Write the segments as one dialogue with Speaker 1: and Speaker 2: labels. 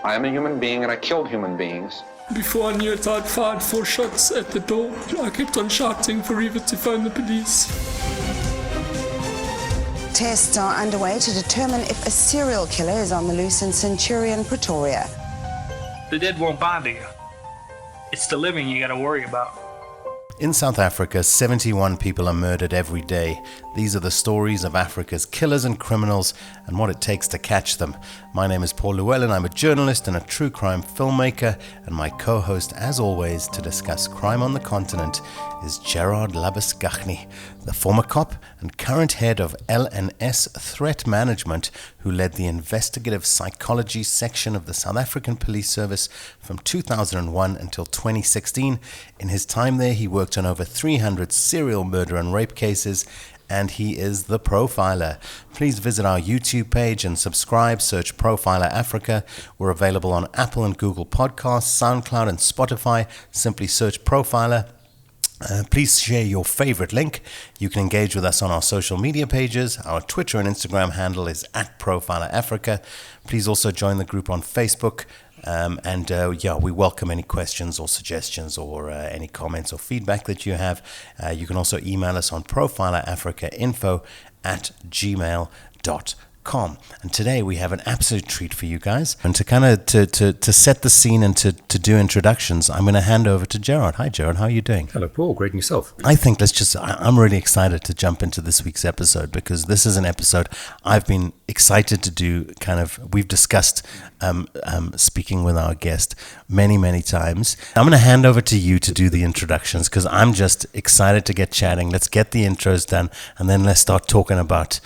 Speaker 1: I am a human being and I killed human beings.
Speaker 2: Before I knew it, I'd fired 4 shots at the door. I kept on shouting for Eva to phone the police.
Speaker 3: Tests are underway to determine if a serial killer is on the loose in Centurion, Pretoria.
Speaker 4: The dead won't bother you. It's the living you gotta worry about.
Speaker 5: In South Africa, 71 people are murdered every day. These are the stories of Africa's killers and criminals and what it takes to catch them. My name is Paul Llewellyn. I'm a journalist and a true crime filmmaker, and my co-host, as always, to discuss crime on the continent is Gerard Labuschagne, the former cop and current head of LNS Threat Management, who led the investigative psychology section of the South African Police Service from 2001 until 2016. In his time there, he worked on over 300 serial murder and rape cases, and he is the Profiler. Please visit our YouTube page and subscribe. Search Profiler Africa. We're available on Apple and Google Podcasts, SoundCloud and Spotify. Simply search Profiler. Please share your favorite link. You can engage with us on our social media pages. Our Twitter and Instagram handle is @ProfilerAfrica. Please also join the group on Facebook. We welcome any questions or suggestions or any comments or feedback that you have. You can also email us on profilerafricainfo@gmail.com. And today we have an absolute treat for you guys. And to kind of to set the scene and to do introductions, I'm going to hand over to Gerard. Hi, Gerard. How are you doing?
Speaker 6: Hello, Paul. Great, and yourself?
Speaker 5: I think I'm really excited to jump into this week's episode because this is an episode I've been excited to do. We've discussed speaking with our guest many, many times. I'm going to hand over to you to do the introductions because I'm just excited to get chatting. Let's get the intros done and then let's start talking about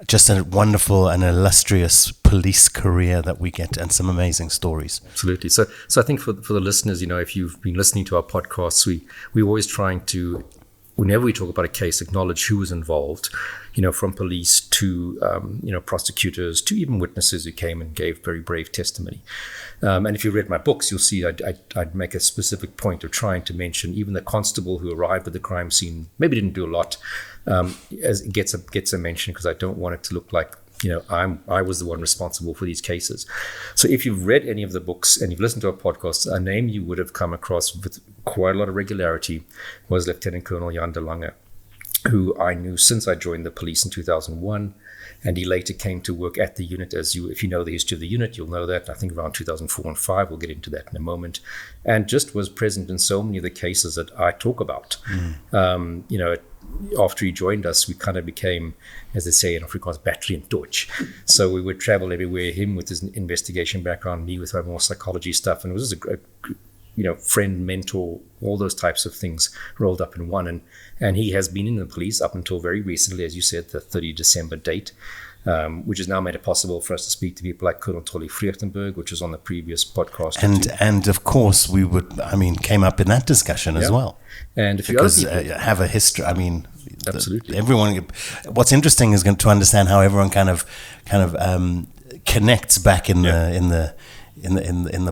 Speaker 5: just a wonderful and illustrious police career that we get and some amazing stories.
Speaker 6: Absolutely. So I think for the listeners, if you've been listening to our podcasts, we're always trying to, whenever we talk about a case, acknowledge who was involved, from police to, prosecutors to even witnesses who came and gave very brave testimony. And if you read my books, you'll see I'd make a specific point of trying to mention even the constable who arrived at the crime scene, maybe didn't do a lot, as it gets a mention because I don't want it to look like I was the one responsible for these cases. So if you've read any of the books and you've listened to our podcasts, a name you would have come across with quite a lot of regularity was Lieutenant Colonel Jannie De Lange, who I knew since I joined the police in 2001, and he later came to work at the unit. If you know the history of the unit, you'll know that. I think around 2004 and 5, we'll get into that in a moment, and just was present in so many of the cases that I talk about. After he joined us, we kind of became, as they say in Afrikaans, battery and torch. So we would travel everywhere, him with his investigation background, me with my more psychology stuff, and it was a great, friend, mentor, all those types of things rolled up in one. And he has been in the police up until very recently, as you said, the 30 December date, which has now made it possible for us to speak to people like Colonel Tolly Vreugdenburg, which was on the previous podcast.
Speaker 5: And of course, came up in that discussion as well.
Speaker 6: And if you
Speaker 5: have a history,
Speaker 6: absolutely.
Speaker 5: Everyone. What's interesting is to understand how everyone kind of connects back in the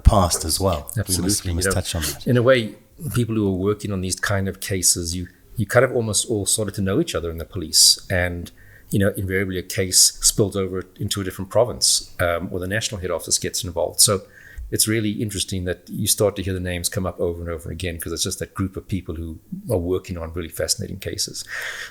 Speaker 5: past as well.
Speaker 6: Absolutely,
Speaker 5: we must touch on that.
Speaker 6: In a way, people who are working on these kind of cases, you kind of almost all started to know each other in the police, and invariably a case spilled over into a different province, or the national head office gets involved. So it's really interesting that you start to hear the names come up over and over again because it's just that group of people who are working on really fascinating cases.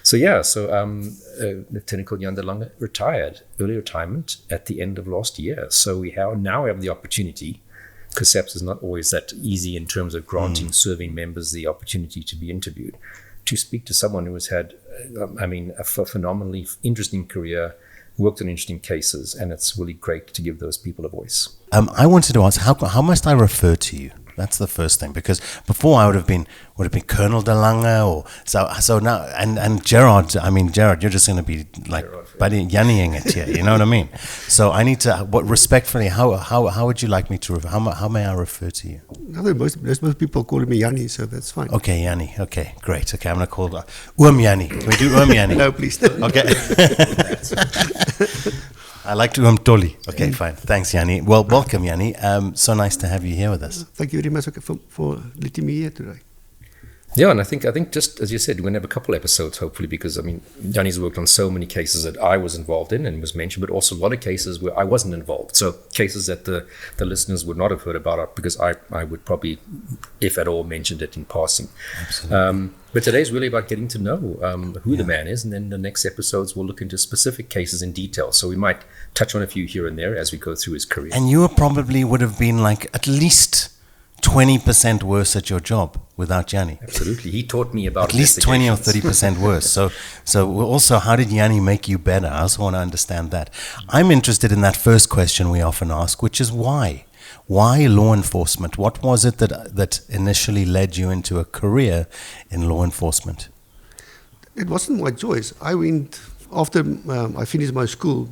Speaker 6: So Lieutenant Colonel Jannie De Lange retired, early retirement at the end of last year. So we now have the opportunity, because SAPS is not always that easy in terms of granting serving members the opportunity to be interviewed, to speak to someone who has had, a phenomenally interesting career, worked on interesting cases, and it's really great to give those people a voice.
Speaker 5: I wanted to ask, how must I refer to you? That's the first thing, because before I would have been Colonel De Lange, or so now, and Gerard. Gerard, you're just going to be like buddy Jannieing it here. You know what I mean? So I need to. Respectfully, how would you like me to? How may I refer to you?
Speaker 7: Most people call me Jannie, so that's fine.
Speaker 5: Okay, Jannie. Okay, great. Okay, I'm going to call Jannie. Can we do Jannie?
Speaker 7: No, please.
Speaker 5: Okay. I like to Tolly. Okay, fine. Thanks, Jannie. Well, welcome, Jannie. So nice to have you here with us.
Speaker 7: Thank you very much for letting me here today.
Speaker 6: Yeah, and I think just as you said, we're going to have a couple episodes, hopefully, because I mean, Jannie's worked on so many cases that I was involved in and was mentioned, but also a lot of cases where I wasn't involved. So cases that the listeners would not have heard about because I would probably, if at all, mentioned it in passing.
Speaker 5: Absolutely.
Speaker 6: But today's really about getting to know who the man is, and then the next episodes we'll look into specific cases in detail. So we might touch on a few here and there as we go through his career.
Speaker 5: And you probably would have been like at least 20% worse at your job without Jannie.
Speaker 6: Absolutely. He taught me about
Speaker 5: At least 20 or
Speaker 6: investigations.
Speaker 5: 30% worse. So also, how did Jannie make you better? I also want to understand that. I'm interested in that first question we often ask, which is why? Why law enforcement? What was it that initially led you into a career in law enforcement?
Speaker 7: It wasn't my choice. I went, after I finished my school,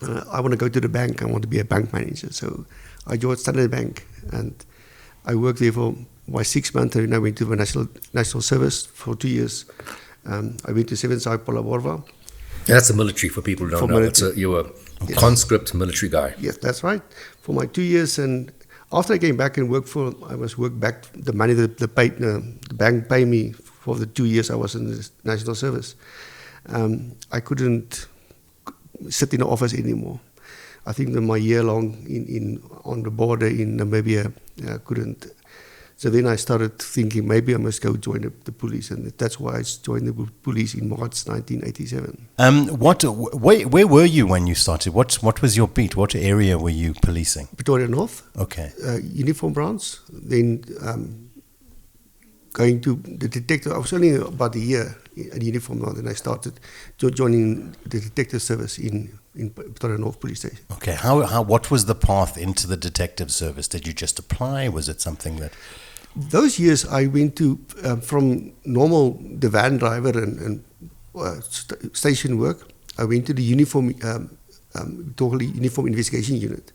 Speaker 7: I want to go to the bank. I want to be a bank manager. So I joined Standard Bank, and I worked there for my 6 months, and I went to the national service for 2 years. I went to 7th Side Polaborva.
Speaker 6: That's the military for people who don't
Speaker 7: For
Speaker 6: know.
Speaker 7: military.
Speaker 6: You were a
Speaker 7: Yes.
Speaker 6: conscript military guy.
Speaker 7: Yes, that's right. For my 2 years, and after I came back and worked back the money that the bank paid me for the 2 years I was in the national service. I couldn't sit in the office anymore. I think that my year long on the border in Namibia, I couldn't. So then I started thinking maybe I must go join the police, and that's why I joined the police in March 1987.
Speaker 5: Where were you when you started? What was your beat? What area were you policing?
Speaker 7: Pretoria North.
Speaker 5: Okay.
Speaker 7: Uniform branch. Then going to the detective. I was only about a year in uniform now. Then I started joining the detective service in Pretoria North Police Station.
Speaker 5: Okay. What was the path into the detective service? Did you just apply? Was it something that?
Speaker 7: Those years I went to from normal the van driver and station work. I went to the uniform investigation unit.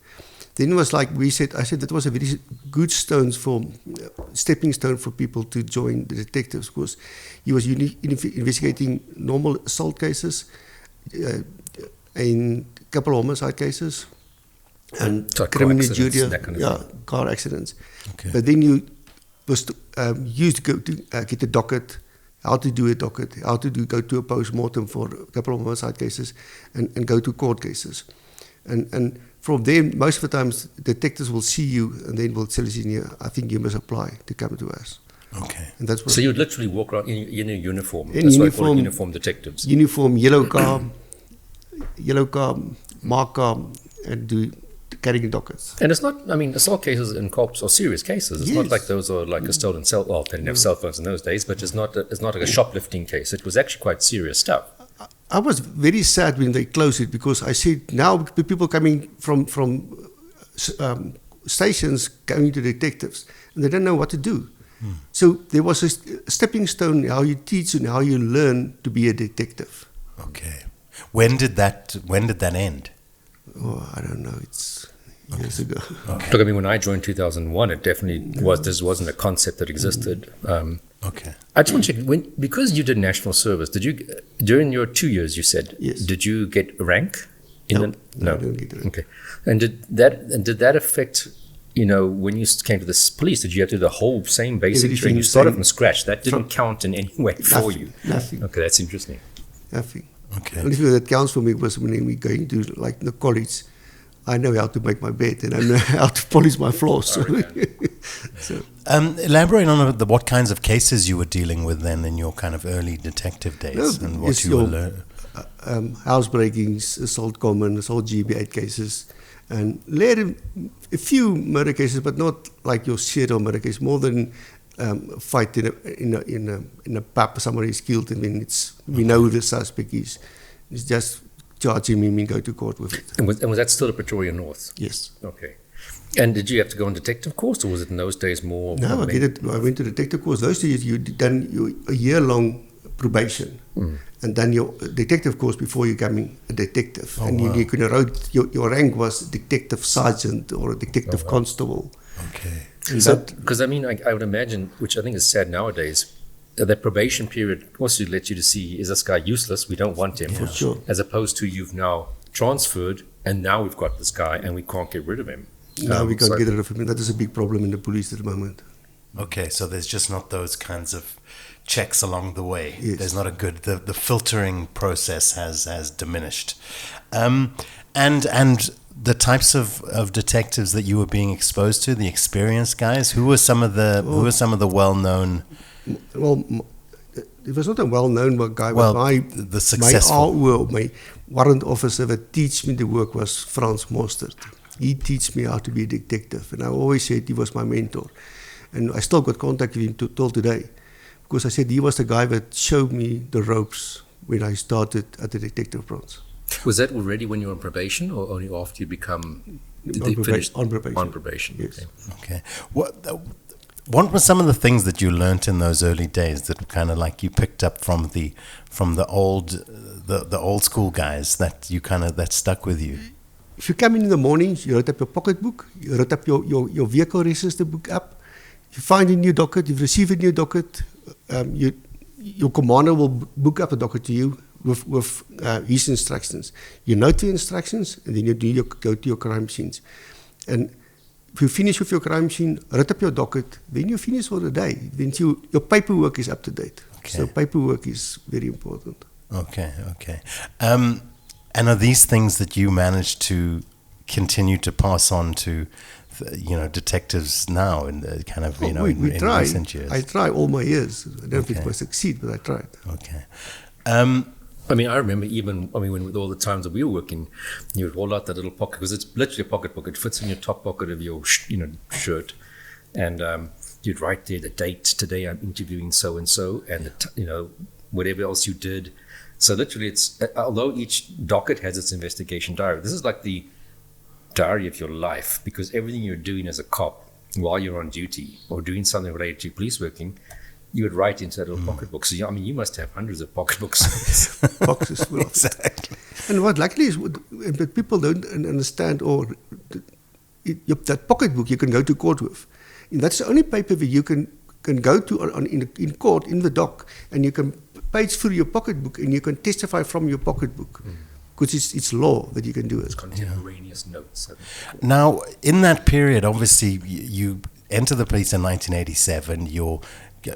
Speaker 7: Then it was like I said that was a very good stepping stone for people to join the detectives, because he was investigating normal assault cases, and a couple of homicide cases, and
Speaker 6: So
Speaker 7: criminal
Speaker 6: car accidents,
Speaker 7: jury,
Speaker 6: that kind of thing.
Speaker 7: car accidents.
Speaker 5: Okay.
Speaker 7: But then you was used to go to get a docket, how to do a docket, how to go to a post-mortem for a couple of homicide cases, and go to court cases. And from there, most of the times, detectives will see you and then will tell you, I think you must apply to come to us.
Speaker 5: Okay.
Speaker 7: And that's what
Speaker 6: So you'd literally walk around in a uniform.
Speaker 7: In
Speaker 6: That's why I call it
Speaker 7: uniform.
Speaker 6: uniform detectives.
Speaker 7: uniform, yellow car, marked car, and carrying dockets.
Speaker 6: And it's not, I mean, assault cases and cops are serious cases. It's not
Speaker 7: Yes.
Speaker 6: like those are like a stolen cell. Well, they didn't have cell phones in those days, but it's not like a shoplifting case. It was actually quite serious stuff.
Speaker 7: I was very sad when they closed it, because I said now the people coming from stations going to detectives, and they don't know what to do. So there was a stepping stone how you teach and how you learn to be a detective.
Speaker 5: Okay. When did that end?
Speaker 7: Oh, I don't know. It's years ago.
Speaker 5: Okay.
Speaker 6: Look, I mean, when I joined 2001, it definitely was. This wasn't a concept that existed.
Speaker 5: Okay.
Speaker 6: I just want to check, because you did national service, did you, during your 2 years, you said,
Speaker 7: Yes.
Speaker 6: did you get rank?
Speaker 7: No,
Speaker 6: No.
Speaker 7: I didn't get rank.
Speaker 6: Okay. And did that affect, when you came to this police, did you have to do the whole same basic
Speaker 7: Everything
Speaker 6: training? You
Speaker 7: the
Speaker 6: started
Speaker 7: same.
Speaker 6: from scratch. That didn't count in any way for you.
Speaker 7: Nothing.
Speaker 6: Okay, that's interesting.
Speaker 7: Nothing.
Speaker 5: Okay.
Speaker 7: Only thing that counts for me was when we going to like the college. I know how to make my bed and I know how to polish my floors. So
Speaker 5: Elaborate on what kinds of cases you were dealing with then in your kind of early detective days, and what
Speaker 7: it's
Speaker 5: you were
Speaker 7: your,
Speaker 5: learning.
Speaker 7: house breakings, assault common, assault GB8 cases, and later a few murder cases, but not like your serial murder case. More than fight in a pub, somebody is killed, and then we know who the suspect is. It's just charging him and go to court with it.
Speaker 6: And was that still at Pretoria North?
Speaker 7: Yes.
Speaker 6: Okay. And did you have to go on detective course, or was it in those days more?
Speaker 7: No, I went to detective course. Those days you done a year-long probation, and then your detective course before you becoming a detective.
Speaker 5: Oh,
Speaker 7: and
Speaker 5: wow.
Speaker 7: you could write your rank was detective sergeant or a detective constable.
Speaker 5: Okay.
Speaker 7: And
Speaker 6: So,
Speaker 7: that,
Speaker 6: because I mean, I would imagine, which I think is sad nowadays, that probation period also lets you to see, is this guy useless? We don't want him.
Speaker 7: For sure.
Speaker 6: As opposed to you've now transferred, and now we've got this guy, and we can't get rid of him.
Speaker 7: now we can't
Speaker 6: so-
Speaker 7: get rid of him. That is a big problem in the police at the moment.
Speaker 5: Okay, so there's just not those kinds of checks along the way.
Speaker 7: Yes.
Speaker 5: There's not a good, the filtering process has diminished. And the types of detectives that you were being exposed to, the experienced guys, who were some of the well-known?
Speaker 7: Well, it was not a well-known guy,
Speaker 5: Well,
Speaker 7: but
Speaker 5: the successful.
Speaker 7: my warrant officer that teach me the work was Frans Mostert. He teach me how to be a detective, and I always said he was my mentor. And I still got contact with him till today, because I said he was the guy that showed me the ropes when I started at the detective branch.
Speaker 6: Was that already when you were on probation, or only after you become
Speaker 7: On probation.
Speaker 6: On probation.
Speaker 7: Yes.
Speaker 6: Okay.
Speaker 5: Okay. What were some of the things that you learnt in those early days that kind of like you picked up from the old school guys that stuck with you?
Speaker 7: If you come in the mornings, you wrote up your pocketbook, you wrote up your vehicle register book up, you find a new docket, you've received a new docket, your commander will book up a docket to you with his instructions. You note the instructions, and then you go to your crime scenes. And if you finish with your crime scene, write up your docket, then you finish for the day. Then your paperwork is up to date.
Speaker 5: Okay.
Speaker 7: So paperwork is very important.
Speaker 5: Okay. And are these things that you managed to continue to pass on to, detectives now in the kind of, in recent years?
Speaker 7: I try all my years. I don't know if it will succeed, but I tried.
Speaker 5: Okay.
Speaker 6: I remember when with all the times that we were working, you would roll out that little pocket, because it's literally a pocketbook. It fits in your top pocket of your shirt, and you'd write there the date. Today I'm interviewing so and so, and whatever else you did. So literally, it's although each docket has its investigation diary, this is like the diary of your life, because everything you're doing as a cop while you're on duty or doing something related to police working, you would write into that little pocketbook. So you must have hundreds of pocketbooks.
Speaker 7: Boxes full of it.
Speaker 5: Exactly.
Speaker 7: And what luckily is, but people don't understand, that pocketbook you can go to court with. And that's the only paper that you can go to in court, in the dock, and you can page through your pocketbook and you can testify from your pocketbook. Because it's law that you can do it.
Speaker 6: It's contemporaneous notes.
Speaker 5: Now, in that period, obviously, you enter the police in 1987. You're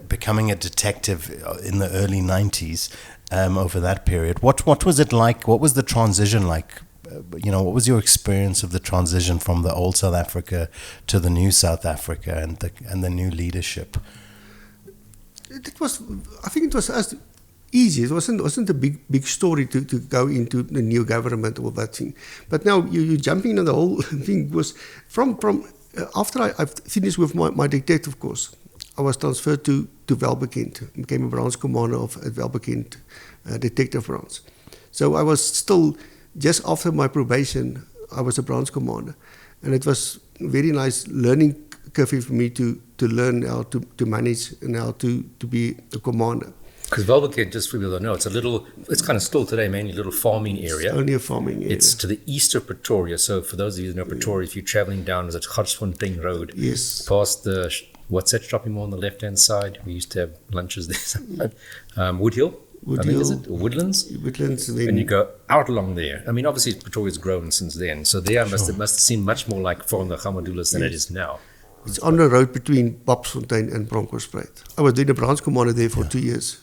Speaker 5: becoming a detective in the early 90s. Over that period, what was it like? What was the transition like? What was your experience of the transition from the old South Africa to the new South Africa and the new leadership?
Speaker 7: I think it was as easy. It wasn't a big story to go into the new government or that thing. But now you jumping on the whole thing was from after I finished with my detective course, I was transferred to Welbekend, became a branch commander of Welbekend detective branch. So I was still, just after my probation, I was a branch commander. And it was a very nice learning curve for me to learn how to manage and how to be a commander.
Speaker 6: Because Welbekend, just for people that know, it's kind of still today mainly a little farming area.
Speaker 7: It's only a farming area.
Speaker 6: It's to the east of Pretoria. So for those of you who know Pretoria, if you're traveling down the Garsfontein Road,
Speaker 7: yes,
Speaker 6: past the, what's that shopping mall on the left-hand side? We used to have lunches there. Woodhill? I think, is it? Or Woodlands?
Speaker 7: Woodlands.
Speaker 6: And you go out along there. I mean, obviously Pretoria's grown since then. So there it must seem much more like Farm the Gamadulas than it is now.
Speaker 7: It's on the road between Bobsfontein and Bronkhorstspruit. I was doing a branch commander there for 2 years.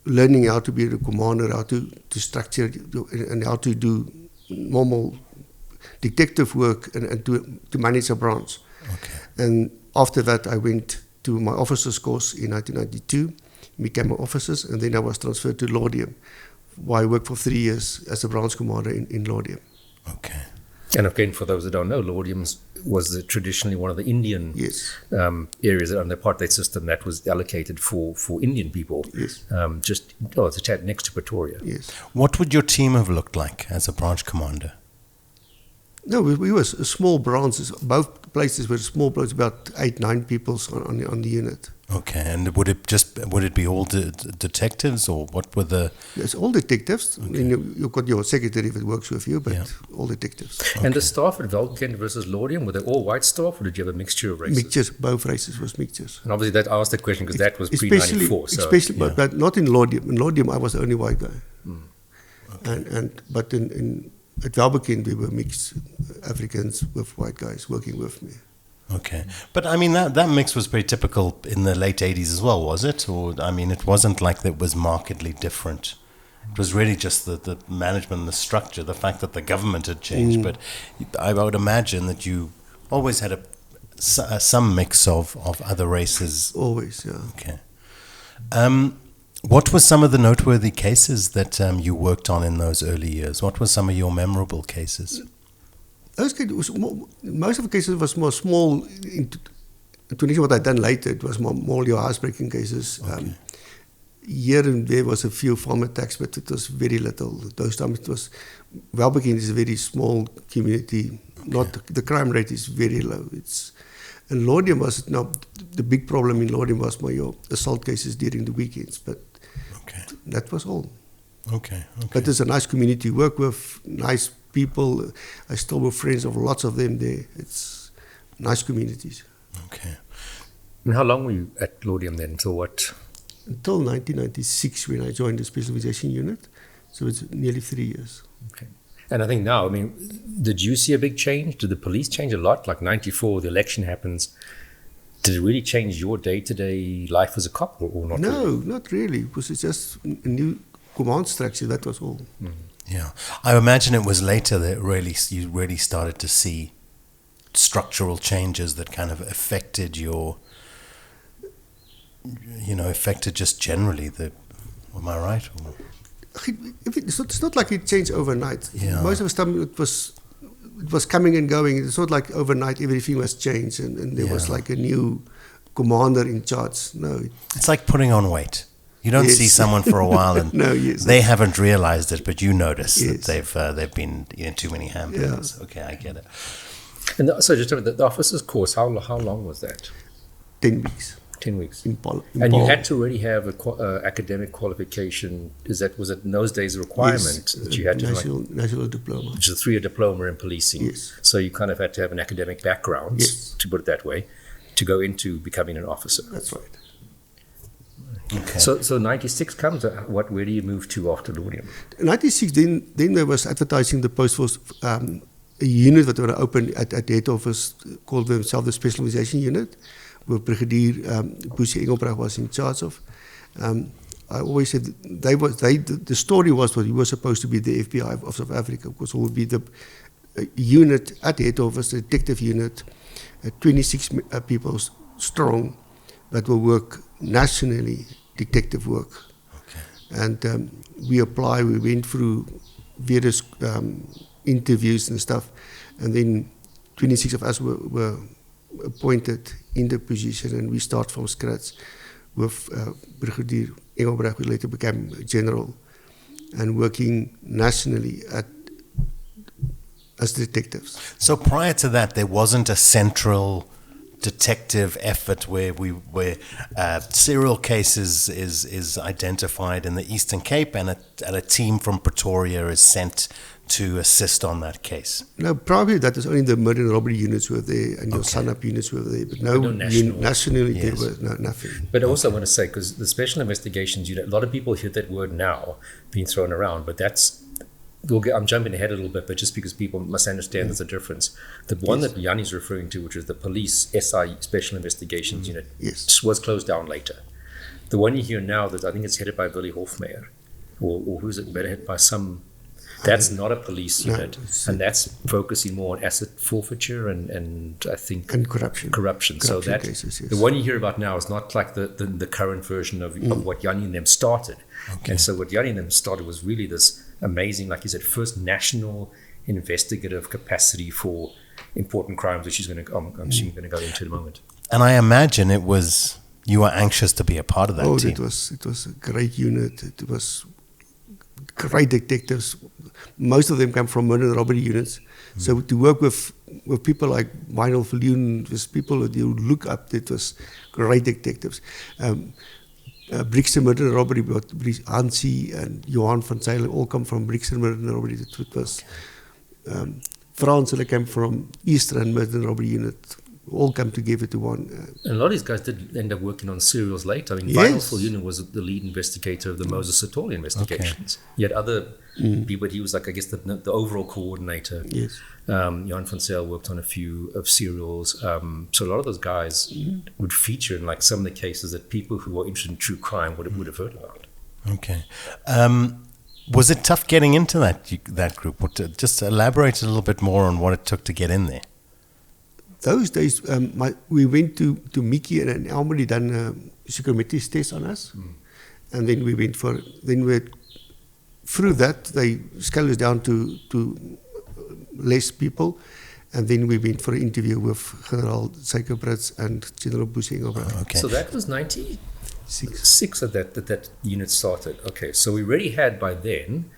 Speaker 7: Learning how to be a commander, how to structure and how to do normal detective work and to manage a branch.
Speaker 5: Okay.
Speaker 7: And after that, I went to my officer's course in 1992, became an officer, and then I was transferred to Laudium, where I worked for 3 years as a branch commander in Laudium.
Speaker 5: Okay.
Speaker 6: And again, for those that don't know, Laudium was traditionally one of the Indian areas on the apartheid system that was allocated for Indian people.
Speaker 7: Yes.
Speaker 6: It's attached next to Pretoria.
Speaker 7: Yes.
Speaker 5: What would your team have looked like as a branch commander?
Speaker 7: No, we were small branches. Both places were small branches, about 8-9 people on the unit.
Speaker 5: Okay, and would it be all detectives, or what were the?
Speaker 7: Yes, all detectives. Okay. I mean, you've got your secretary that works with you, but all detectives.
Speaker 5: Okay.
Speaker 6: And the staff at Welbekend versus Laudium, were they all white staff, or did you have a mixture of races?
Speaker 7: Mixtures, both races was mixtures.
Speaker 6: And obviously that I asked the question because that was pre-94.
Speaker 7: Especially, but not in Laudium. In Laudium, I was the only white guy. Okay. But at Welbekend, we were mixed Africans with white guys working with me.
Speaker 5: Okay. But I mean, that mix was pretty typical in the late 80s as well, was it? Or, I mean, it wasn't like it was markedly different. It was really just the management, the structure, the fact that the government had changed. But I would imagine that you always had some mix of other races.
Speaker 7: Always, yeah.
Speaker 5: Okay. What were some of the noteworthy cases that you worked on in those early years? What were some of your memorable cases?
Speaker 7: Those cases most of the cases was more small. In Tunisia, what I done later, it was more your housebreaking cases.
Speaker 5: Okay.
Speaker 7: Here and there was a few farm attacks, but it was very little. Those times it was Welbekend is a very small community. Okay. Not the crime rate is very low. And Laudium was now the big problem in Laudium was more your assault cases during the weekends, but that was all.
Speaker 5: Okay.
Speaker 7: But it's a nice community to work with, nice people. I still were friends of lots of them there. It's nice communities.
Speaker 5: Okay.
Speaker 6: And how long were you at Laudium then? Until what?
Speaker 7: Until 1996 when I joined the Special Investigation Unit. So it's nearly 3 years.
Speaker 6: Okay. And I think now, I mean, did you see a big change? Did the police change a lot? Like 94, the election happens. Did it really change your day-to-day life as a cop or not?
Speaker 7: No,
Speaker 6: really?
Speaker 7: not really. Because it's just a new command structure, that was all.
Speaker 5: Yeah. I imagine it was later that you really started to see structural changes that kind of affected affected just generally am I right? Or?
Speaker 7: It's not like it changed overnight.
Speaker 5: Yeah.
Speaker 7: Most of the time it was coming and going. It's not like overnight everything was changed and there was like a new commander in charge. No.
Speaker 5: It's like putting on weight. You don't see someone for a while and they haven't realized it, but you notice that they've been eating too many hamburgers. Yeah. Okay, I get it.
Speaker 6: And so just the officer's course, how long was that?
Speaker 7: 10 weeks.
Speaker 6: 10 weeks.
Speaker 7: In
Speaker 6: and you had to already have a academic qualification. Was it in those days a requirement that you had to
Speaker 7: national diploma?
Speaker 6: Which is a 3-year diploma in policing.
Speaker 7: Yes.
Speaker 6: So you kind of had to have an academic background, to put it that way, to go into becoming an officer.
Speaker 7: That's right.
Speaker 5: Okay.
Speaker 6: So 96 comes. Where do you move to after Laudium?
Speaker 7: 96. Then there was advertising the post for a unit that were open at the head office called themselves the Specialization Unit, where Brigadier Boesie Engelbrecht was in charge of. I always said the story was that he was supposed to be the FBI of South Africa, because it would be the unit at the head office, the detective unit, 26 people strong, that will work nationally, detective work. Okay. And we went through various interviews and stuff, and then 26 of us were appointed in the position, and we start from scratch with Brigadier Engelbrecht, who later became general, and working nationally as detectives.
Speaker 5: So prior to that, there wasn't a central detective effort where serial cases is identified in the Eastern Cape, and a team from Pretoria is sent to assist on that case.
Speaker 7: No, probably that is only the murder and robbery units were there and your sun-up units were there, but no nationally there was nothing.
Speaker 6: But I also want to say, because the Special Investigations Unit, a lot of people hear that word now being thrown around, but I'm jumping ahead a little bit, but just because people must understand there's a difference. The one that Jannie's referring to, which is the Police SI Special Investigations Unit, was closed down later. The one you hear now, that I think it's headed by Willie Hofmeyer, or who's it, better headed by some... That's not a police unit, and that's focusing more on asset forfeiture and I think...
Speaker 7: And corruption.
Speaker 6: So that
Speaker 7: cases,
Speaker 6: the one you hear about now is not like the current version of what Jannie and them started. Okay. And so what Jannie and them started was really this amazing, like you said, first national investigative capacity for important crimes, which I'm assuming you're going to go into in a moment.
Speaker 5: And I imagine you were anxious to be a part of that team.
Speaker 7: It was a great unit. It was great detectives. Most of them come from murder and robbery units. So to work with people like Vinyl Viljoen, was people that you look up, it was great detectives. Brixton murder and robbery, Hansie and Johan van Zyl all come from Brixton murder and robbery. It was Frans came from Eastern murder and robbery unit. all come together to one.
Speaker 6: And a lot of these guys did end up working on serials later. I mean,
Speaker 7: Yes.
Speaker 6: Vinyl Fulyunen was the lead investigator of the Moses Satole investigations. He had other people, but he was like, I guess, the overall coordinator.
Speaker 7: Yes.
Speaker 6: Jan van Zyl worked on a few of serials. So a lot of those guys would feature in like some of the cases that people who were interested in true crime would have heard about.
Speaker 5: Okay. Was it tough getting into that group? Just elaborate a little bit more on what it took to get in there.
Speaker 7: Those days, we went to Mickey and Elmody done a psychometric test on us. And then we went through that, they scaled us down to less people. And then we went for an interview with General Suikerbrits and General Bushing.
Speaker 5: Okay.
Speaker 6: So that was 96 that unit started. Okay, so we already had by then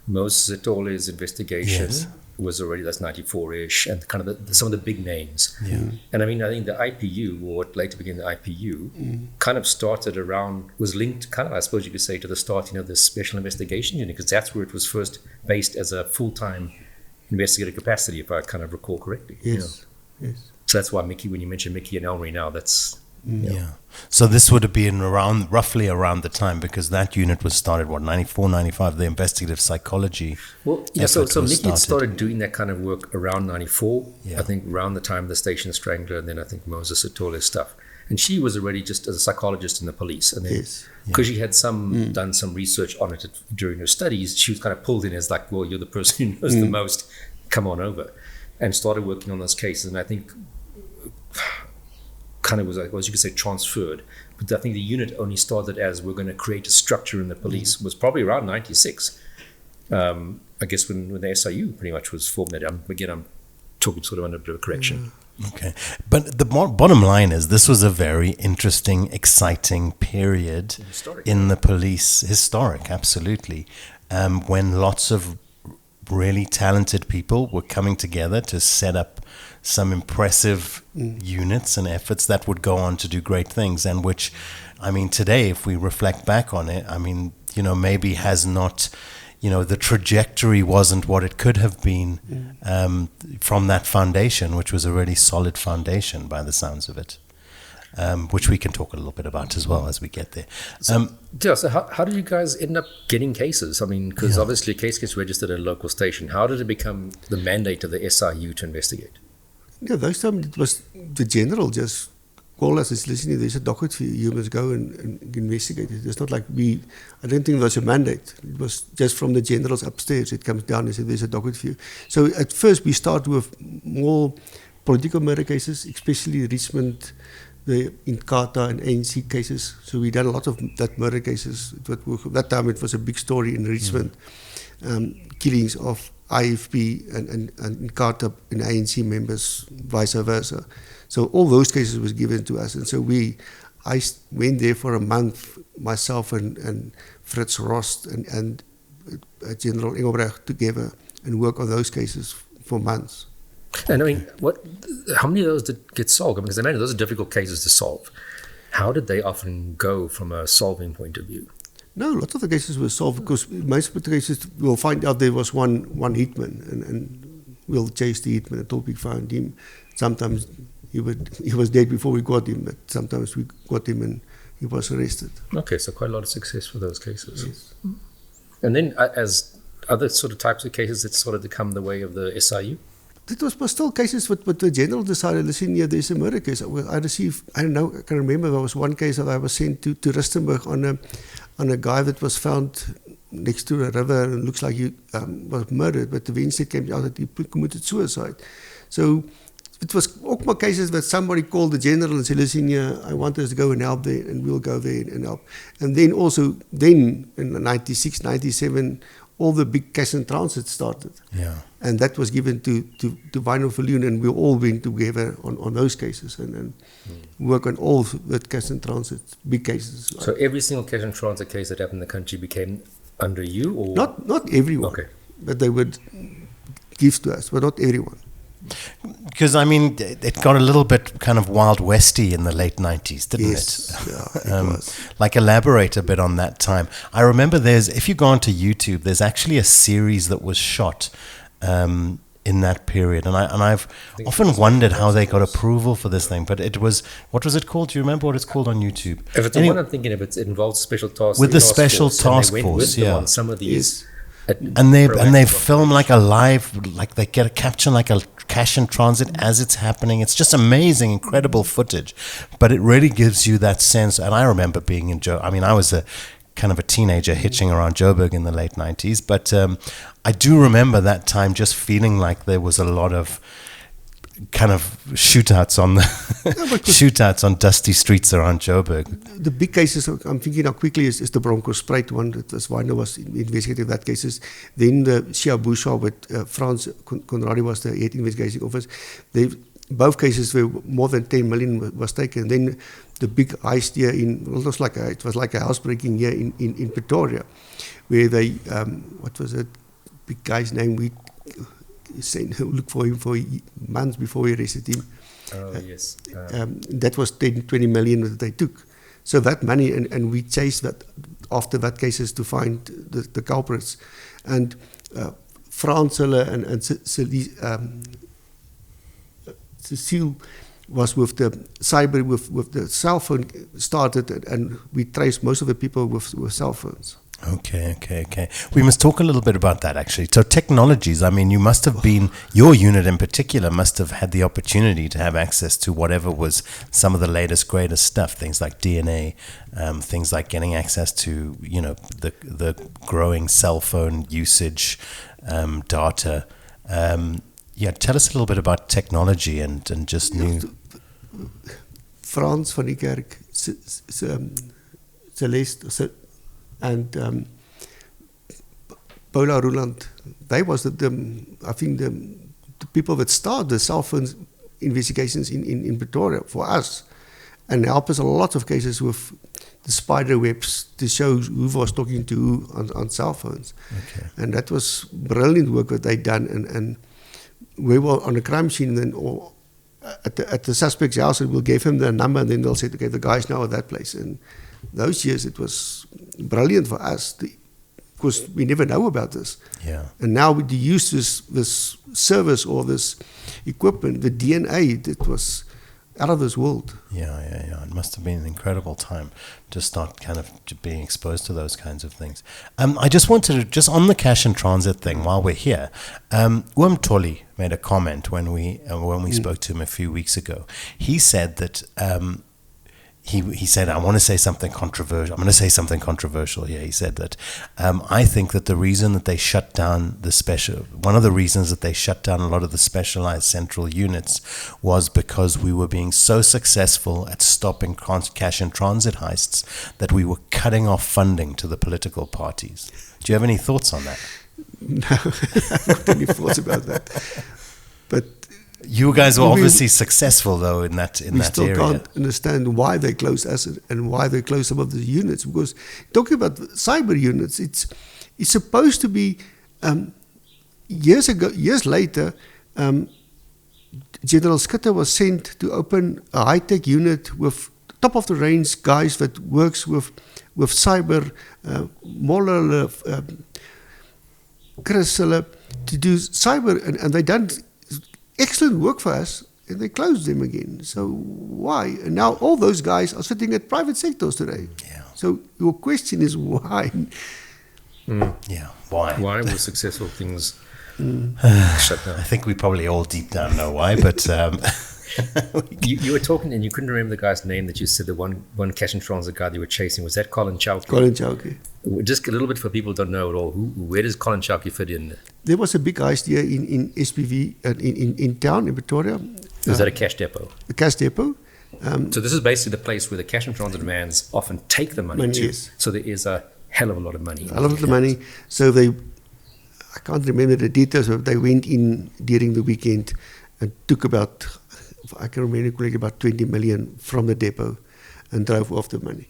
Speaker 6: Moses Satole's investigation was already, that's 94-ish, and kind of some of the big names.
Speaker 5: Yeah.
Speaker 6: And I mean, I think the IPU, or what later became the IPU, kind of started around, was linked kind of, I suppose you could say, to the starting of the Special Investigation Unit, because that's where it was first based as a full-time investigative capacity, if I kind of recall correctly.
Speaker 7: Yes, yes.
Speaker 6: So that's why Mickey, when you mention Mickey and Elmery now, that's...
Speaker 5: Yeah. So this would have been roughly around the time, because that unit was started, 94, 95, the investigative psychology.
Speaker 6: Well, yeah, so Mickey had
Speaker 5: started.
Speaker 6: started doing that kind of work around 94,
Speaker 5: Yeah.
Speaker 6: I think around the time of the Station Strangler, and then I think Moses Satole's stuff. And she was already just as a psychologist in the police. And then,
Speaker 7: Yes.
Speaker 6: because she had done some research on it during her studies, she was kind of pulled in as like, well, you're the person who knows the most, come on over. And started working on those cases. And I think kind of was, like, as you could say, transferred. But I think the unit only started as we're going to create a structure in the police, was probably around 96. I guess when the SIU pretty much was formed. I'm talking sort of under a bit of a correction.
Speaker 5: Okay. But the bottom line is this was a very interesting, exciting period
Speaker 6: Historic.
Speaker 5: in the police. Historic, absolutely. When lots of really talented people were coming together to set up some impressive units and efforts that would go on to do great things, and which, I mean, today, if we reflect back on it, I mean, maybe has not, the trajectory wasn't what it could have been from that foundation, which was a really solid foundation by the sounds of it, which we can talk a little bit about as well as we get there.
Speaker 6: So how did you guys end up getting cases? I mean, because obviously a case gets registered at a local station. How did it become the mandate of the SIU to investigate?
Speaker 7: Yeah, those times it was the general just called us and said, listen, there's a docket for you, you must go and investigate it. It's not like I don't think it was a mandate. It was just from the generals upstairs. It comes down and said, there's a docket for you. So at first we start with more political murder cases, especially Richmond, the Inkatha and ANC cases. So we done a lot of that murder cases. That time it was a big story in Richmond. Killings of IFP and Inkatha and ANC members, vice versa. So all those cases was given to us. And so I went there for a month, myself and Fritz Rost and General Engelbrecht together, and work on those cases for months.
Speaker 6: And I mean, how many of those did get solved? Because I imagine those are difficult cases to solve. How did they often go from a solving point of view?
Speaker 7: No, a lot of the cases were solved because most of the cases we'll find out there was one hitman, and we'll chase the hitman until we found him. Sometimes he was dead before we got him, but sometimes we got him and he was arrested.
Speaker 6: Okay, so quite a lot of success for those cases.
Speaker 7: Yes.
Speaker 6: And then as other sort of types of cases that sort of become the way of the SIU?
Speaker 7: It was still cases, but the general decided, listen, yeah, there's a murder case. I received, I don't know, I can remember there was one case that I was sent to Rustenburg on a guy that was found next to a river and looks like he was murdered, but eventually came out that he committed suicide. So it was all cases that somebody called the general and said, listen, yeah, I want us to go and help there, and we'll go there and help. And then also, in 96, 97, all the big cash and transit started.
Speaker 5: Yeah.
Speaker 7: And that was given to Vinyl Fulyunen, and we all went together on those cases and work on all the cash and transit, big cases.
Speaker 6: So every single cash and transit case that happened in the country became under you? Or?
Speaker 7: Not everyone,
Speaker 6: okay.
Speaker 7: But they would give to us, but not everyone.
Speaker 5: Because, I mean, it got a little bit kind of Wild Westy in the late 90s, didn't
Speaker 7: Yes,
Speaker 5: it?
Speaker 7: yeah, it was.
Speaker 5: Like, elaborate a bit on that time. I remember if you go onto YouTube, there's actually a series that was shot in that period. And I've often wondered how they got approval for this thing. But it was, what was it called? Do you remember what it's called on YouTube?
Speaker 6: If it's the one I'm thinking of, it involves special task
Speaker 5: with the special task
Speaker 6: and they went
Speaker 5: force,
Speaker 6: with them
Speaker 5: yeah.
Speaker 6: on some of these.
Speaker 5: And they film like a live, like they get a capture like a cash in transit as it's happening. It's just amazing, incredible footage. But it really gives you that sense. And I remember being in I was a kind of a teenager hitching around Joburg in the late 90s. But I do remember that time just feeling like there was a lot of kind of shootouts on dusty streets around Joburg.
Speaker 7: The big cases I'm thinking now quickly is the Bronkhorstspruit one. That was Wynne was investigating that cases. Then the Siabusha with Frans Conradi was the head investigating officer. Both cases were more than 10 million was taken. Then the big heist here it was like a housebreaking here in Pretoria, where they what was it? Big guy's name we. Look for him for months before we arrested him.
Speaker 6: Oh, yes.
Speaker 7: That was 20 million that they took. So that money, and we chased that after that cases to find the culprits. And Frans and Cecile was with the cyber, with the cell phone started, and we traced most of the people with cell phones.
Speaker 5: Okay. We must talk a little bit about that, actually. So technologies, I mean, you must have been, your unit in particular must have had the opportunity to have access to whatever was some of the latest, greatest stuff, things like DNA, things like getting access to, the growing cell phone usage, data. Tell us a little bit about technology and just new...
Speaker 7: Frans van die Kerk, Celeste... and Paula Roland, they was I think the people that started the cell phone investigations in Pretoria for us, and help us a lot of cases with the spider webs to show who was talking to who on cell phones. Okay. And that was brilliant work that they done, and we were on a crime scene then, or at the suspect's house, and we'll give him their number, and then they'll say, okay, the guy's now at that place. And those years, it was brilliant for us because we never know about this.
Speaker 5: Yeah.
Speaker 7: And now we use this service or this equipment, the DNA, that was out of this world.
Speaker 5: Yeah. It must have been an incredible time to start kind of being exposed to those kinds of things. I just wanted to, on the cash in transit thing, while we're here, Tolly made a comment when we spoke to him a few weeks ago. He said that he said, I want to say something controversial. I'm going to say something controversial here. He said that I think that the reason that they shut down one of the reasons that they shut down a lot of the specialized central units was because we were being so successful at stopping cash in transit heists that we were cutting off funding to the political parties. Do you have any thoughts on that?
Speaker 7: No, I haven't got any thoughts about that. But
Speaker 5: you guys were obviously successful, though, in that area.
Speaker 7: We still can't understand why they closed us and why they closed some of the units. Because talking about cyber units, it's supposed to be years later. General Schutte was sent to open a high-tech unit with top of the range guys that works with cyber, Moller, Chris, to do cyber, and they done excellent work for us, and they closed them again. So why? And now all those guys are sitting at private sectors today.
Speaker 5: Yeah.
Speaker 7: So your question is why?
Speaker 5: Yeah, why?
Speaker 6: Why were successful things shut down?
Speaker 5: I think we probably all deep down know why, but...
Speaker 6: you were talking and you couldn't remember the guy's name that you said, the one cash and transit guy that you were chasing. Was that Colin Chowke?
Speaker 7: Colin Chowke.
Speaker 6: Just a little bit for people who don't know at all. Where does Colin Chowke fit in?
Speaker 7: There was a big heist here in SPV, in town, in Pretoria.
Speaker 6: Was that a cash depot?
Speaker 7: A cash depot.
Speaker 6: So this is basically the place where the cash and transit vans often take the money to.
Speaker 7: Yes.
Speaker 6: So there is a hell of a lot of money.
Speaker 7: A lot of the money. So I can't remember the details, but they went in during the weekend and took about 20 million from the depot and drove off the money.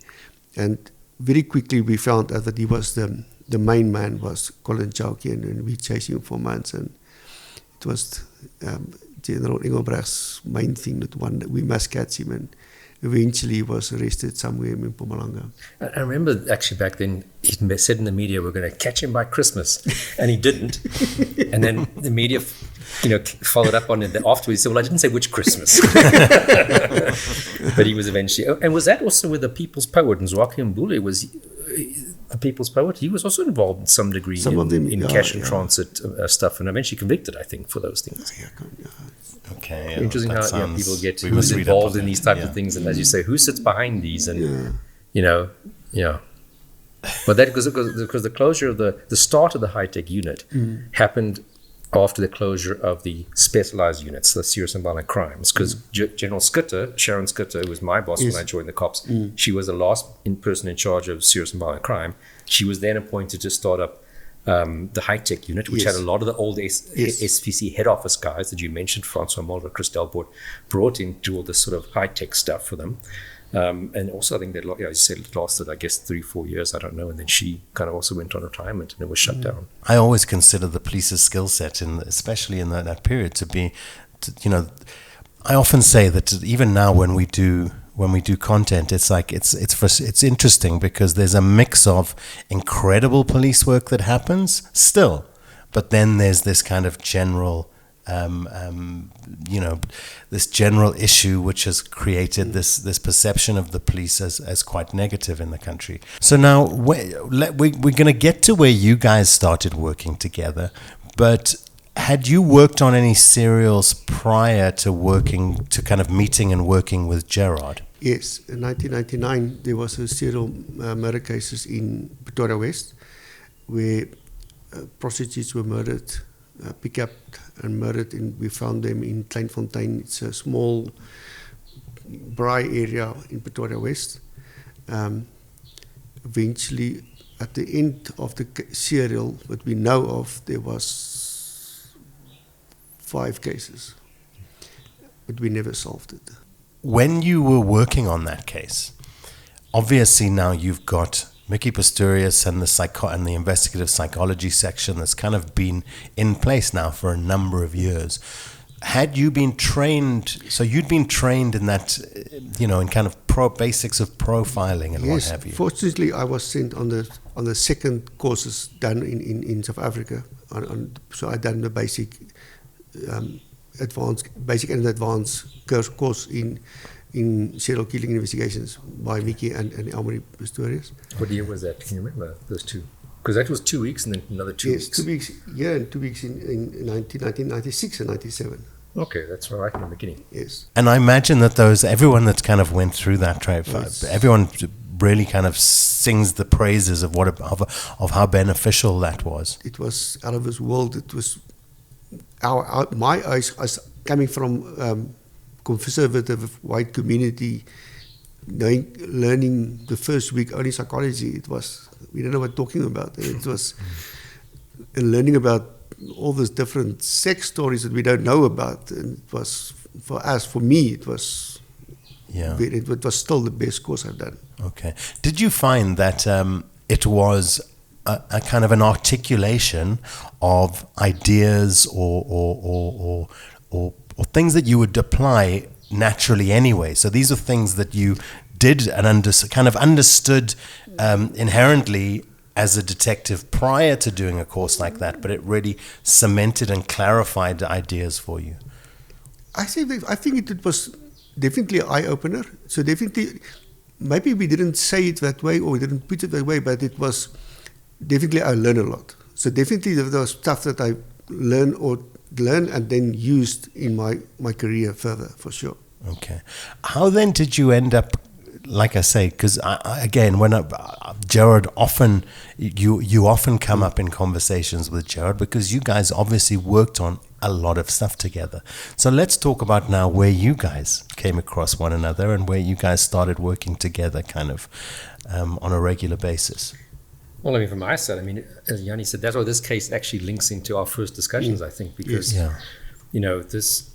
Speaker 7: And very quickly we found out that he was the main man was Colin Chowke, and we chased him for months, and it was General Engelbrecht's main thing that we must catch him, eventually was arrested somewhere in Mpumalanga.
Speaker 6: I remember actually back then he said in the media we're going to catch him by Christmas, and he didn't. And then the media, followed up on it afterwards. He said, "Well, I didn't say which Christmas," but he was eventually. And was that also with the People's Poet? And Zwaki Mbule was the People's Poet. He was also involved in some degree in cash and transit stuff, and eventually convicted, I think, for those things.
Speaker 5: Okay.
Speaker 6: Interesting how people get to who's involved in these types of things, and as you say, who sits behind these, and But that because the closure of the start of the high-tech unit happened after the closure of the specialized units, the serious and violent crimes, because General Sharon Schutte, who was my boss when I joined the cops, she was the last person in charge of serious and violent crime. She was then appointed to start up the high-tech unit, which had a lot of the old SVC head office guys that you mentioned, Francois Mulder, Chris Delport, brought in to do all this sort of high-tech stuff for them. And also I think that, you said it lasted, I guess, 3-4 years, I don't know, and then she kind of also went on retirement and it was shut down.
Speaker 5: I always consider the police's skill set, especially in that period, to be, I often say that even now when we do content, it's like it's interesting because there's a mix of incredible police work that happens still, but then there's this kind of general this general issue which has created this perception of the police as quite negative in the country. So now we're going to get to where you guys started working together, but had you worked on any serials prior to kind of meeting and working with Gerard?
Speaker 7: Yes, in 1999 there was a serial murder cases in Pretoria West where prostitutes were murdered, picked up and murdered, and we found them in Kleinfontein. It's a small braai area in Pretoria West. Eventually, at the end of the serial that we know of, there was 5 cases, but we never solved it.
Speaker 5: When you were working on that case, obviously now you've got Mickey Pistorius and the investigative psychology section that's kind of been in place now for a number of years. Had you been trained, so you'd been trained in that, in kind of basics of profiling and what have you?
Speaker 7: Fortunately, I was sent on the second courses done in South Africa. So I done the basic and advanced course in serial killing investigations by Mickey and Elmarie Pistorius.
Speaker 6: What year was that? Can you remember those two? Because that was 2 weeks and then another 2 weeks.
Speaker 7: Yes, 2 weeks. Yeah, and 2 weeks in 1996 and 97.
Speaker 6: Okay, that's right in the beginning.
Speaker 7: Yes.
Speaker 5: And I imagine that everyone that's kind of went through that tribe, everyone really kind of sings the praises of how beneficial that was.
Speaker 7: It was out of this world. It was my eyes coming from conservative white community, learning the first week only psychology. We didn't know what talking about. It was learning about all these different sex stories that we don't know about. And it was for me, it was still the best course I've done.
Speaker 5: Okay. Did you find that it was a kind of an articulation of ideas or things that you would apply naturally anyway? So these are things that you did and understood inherently as a detective prior to doing a course like that, but it really cemented and clarified the ideas for you.
Speaker 7: I think it was definitely an eye-opener. So definitely, maybe we didn't say it that way or we didn't put it that way, but it was definitely I learned a lot. So definitely there was stuff that I learned and then used in my career further, for sure.
Speaker 5: Okay. How then did you end up, like I say, because again, when Gerard often, you often come up in conversations with Gerard because you guys obviously worked on a lot of stuff together. So let's talk about now where you guys came across one another and where you guys started working together kind of on a regular basis.
Speaker 6: Well, I mean, from my side, as Jannie said, that's why this case actually links into our first discussions, I think, because, this